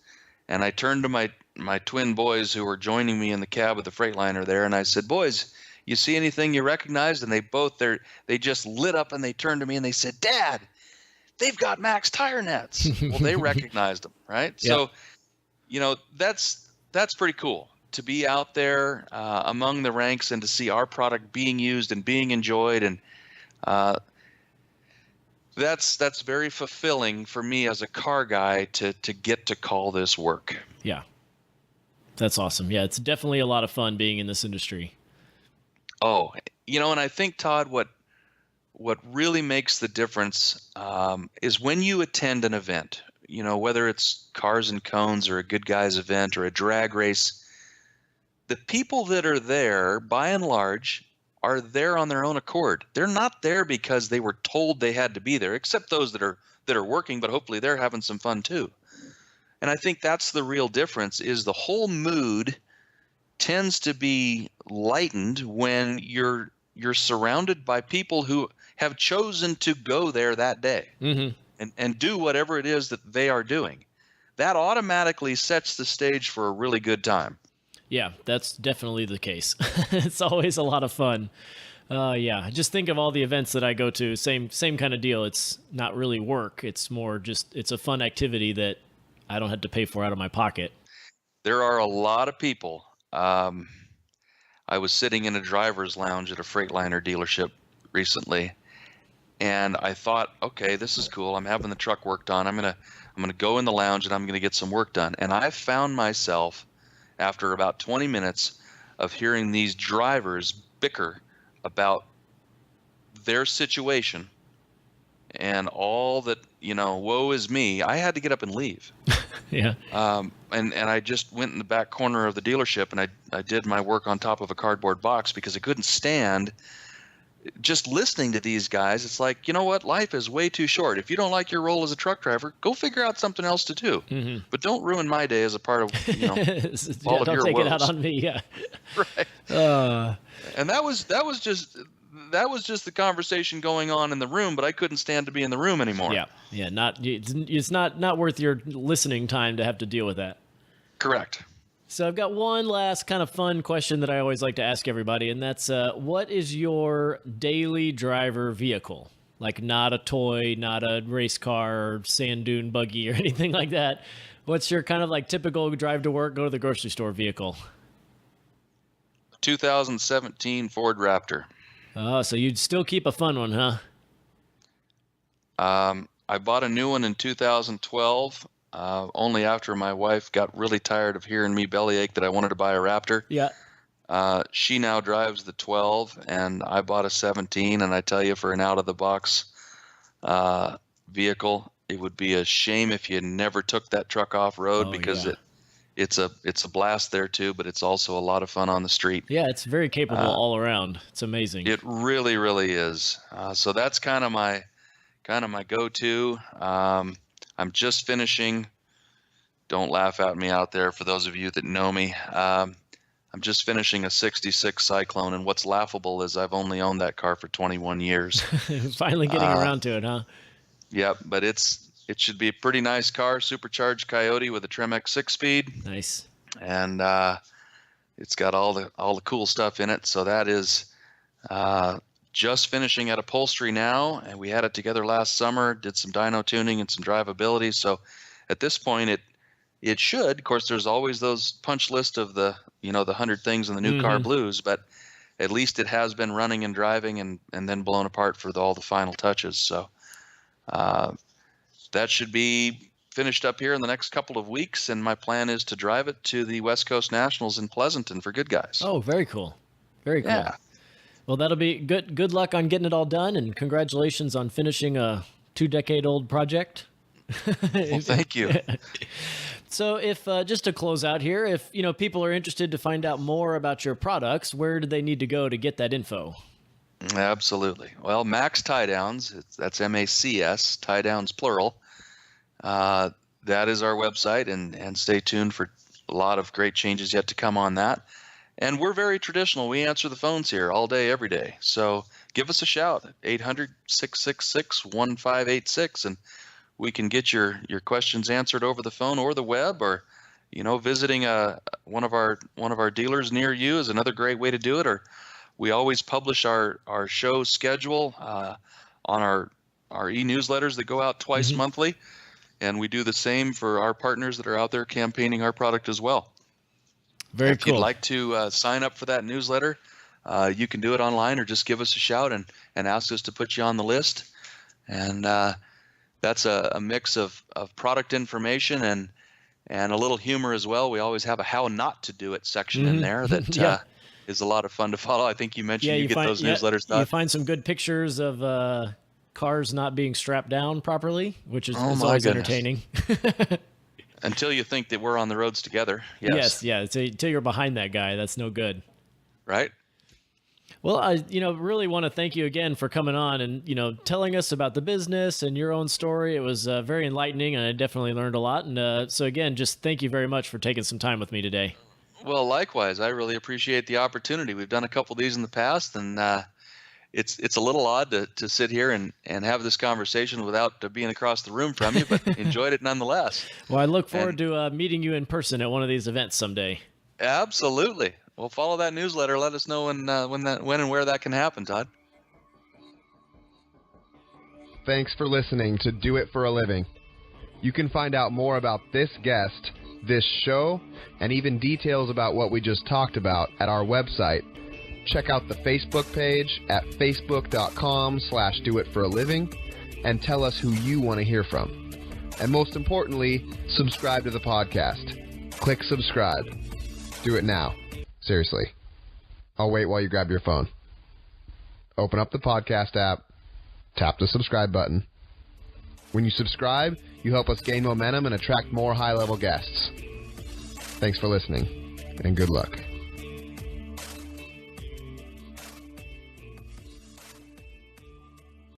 And I turned to my twin boys who were joining me in the cab of the Freightliner there, and I said, "Boys, you see anything you recognized?" And they just lit up, and they turned to me and they said, "Dad, they've got Max tire nets." Well, they recognized them, right? Yep. So, that's pretty cool to be out there among the ranks and to see our product being used and being enjoyed. And that's very fulfilling for me as a car guy to get to call this work. Yeah. That's awesome. Yeah, it's definitely a lot of fun being in this industry. Oh, and I think, Todd, what really makes the difference is when you attend an event, whether it's Cars and Cones or a Good Guys event or a drag race, the people that are there, by and large, are there on their own accord. They're not there because they were told they had to be there, except those that are working, but hopefully they're having some fun too. And I think that's the real difference, is the whole mood tends to be lightened when you're surrounded by people who have chosen to go there that day and do whatever it is that they are doing. That automatically sets the stage for a really good time. Yeah, that's definitely the case. It's always a lot of fun. Yeah, just think of all the events that I go to. Same kind of deal. It's not really work. It's more just it's a fun activity that I don't have to pay for out of my pocket. There are a lot of people. I was sitting in a driver's lounge at a Freightliner dealership recently, and I thought, okay, this is cool. I'm having the truck worked on. I'm gonna go in the lounge and I'm gonna get some work done. And I found myself, after about 20 minutes of hearing these drivers bicker about their situation and all that, woe is me, I had to get up and leave. Yeah. And I just went in the back corner of the dealership and I did my work on top of a cardboard box because I couldn't stand just listening to these guys. It's like, you know what? Life is way too short. If you don't like your role as a truck driver, go figure out something else to do. Mm-hmm. But don't ruin my day as a part of all of your woes. Don't take it out on me. Yeah. Right. And that was just the conversation going on in the room, but I couldn't stand to be in the room anymore. Yeah. Yeah. It's not worth your listening time to have to deal with that. Correct. So I've got one last kind of fun question that I always like to ask everybody, and that's what is your daily driver vehicle? Like not a toy, not a race car or sand dune buggy or anything like that. What's your kind of like typical drive to work, go to the grocery store vehicle? 2017 Ford Raptor. Oh, so you'd still keep a fun one, huh? I bought a new one in 2012. Only after my wife got really tired of hearing me bellyache that I wanted to buy a Raptor. Yeah. She now drives the 12, and I bought a 17. And I tell you, for an out-of-the-box vehicle, it would be a shame if you never took that truck off-road because it's a blast there too, but it's also a lot of fun on the street. Yeah, it's very capable all around. It's amazing. It really, really is. So that's kind of my go-to. I'm just finishing. Don't laugh at me out there for those of you that know me. I'm just finishing a 66 Cyclone, and what's laughable is I've only owned that car for 21 years. Finally getting around to it, huh? Yep, but it should be a pretty nice car, supercharged Coyote with a Tremec 6-speed. Nice. And it's got all the cool stuff in it. So that is just finishing at upholstery now, and we had it together last summer, did some dyno tuning and some drivability. So at this point it should, of course, there's always those punch list of the 100 things in the new car blues, but at least it has been running and driving and then blown apart for all the final touches. So that should be finished up here in the next couple of weeks, and my plan is to drive it to the West Coast Nationals in Pleasanton for Good Guys. Oh, very cool. Very cool. Yeah. Well, that'll be good. Good luck on getting it all done, and congratulations on finishing a 2-decade-old project. Well, thank you. So, if just to close out here, if people are interested to find out more about your products, where do they need to go to get that info? Absolutely. Well, Max Tie Downs, that's MACS, tie downs plural. That is our website, and stay tuned for a lot of great changes yet to come on that. And we're very traditional. We answer the phones here all day, every day. So give us a shout, 800-666-1586, and we can get your questions answered over the phone or the web, or visiting one of our dealers near you is another great way to do it. Or we always publish our show schedule on our e-newsletters that go out twice monthly, and we do the same for our partners that are out there campaigning our product as well. Very cool. If you'd like to sign up for that newsletter, you can do it online, or just give us a shout and ask us to put you on the list. And that's a mix of product information and a little humor as well. We always have a how not to do it section in there that is a lot of fun to follow. I think you mentioned you get those newsletters done. You find some good pictures of cars not being strapped down properly, which is always entertaining. Until you think that we're on the roads together. Yes. Until you're behind that guy, that's no good. Right. Well, I really want to thank you again for coming on and telling us about the business and your own story. It was very enlightening, and I definitely learned a lot. And so again, just thank you very much for taking some time with me today. Well, likewise, I really appreciate the opportunity. We've done a couple of these in the past, and it's a little odd to sit here and have this conversation without being across the room from you, but enjoyed it nonetheless. Well, I look forward to meeting you in person at one of these events someday. Absolutely. Well, follow that newsletter. Let us know when and where that can happen, Todd. Thanks for listening to Do It for a Living. You can find out more about this guest, this show, and even details about what we just talked about at our website. Check out the Facebook page at facebook.com/doitforaliving and tell us who you want to hear from. And most importantly, subscribe to the podcast. Click subscribe. Do it now. Seriously. I'll wait while you grab your phone. Open up the podcast app. Tap the subscribe button. When you subscribe, you help us gain momentum and attract more high-level guests. Thanks for listening, and good luck.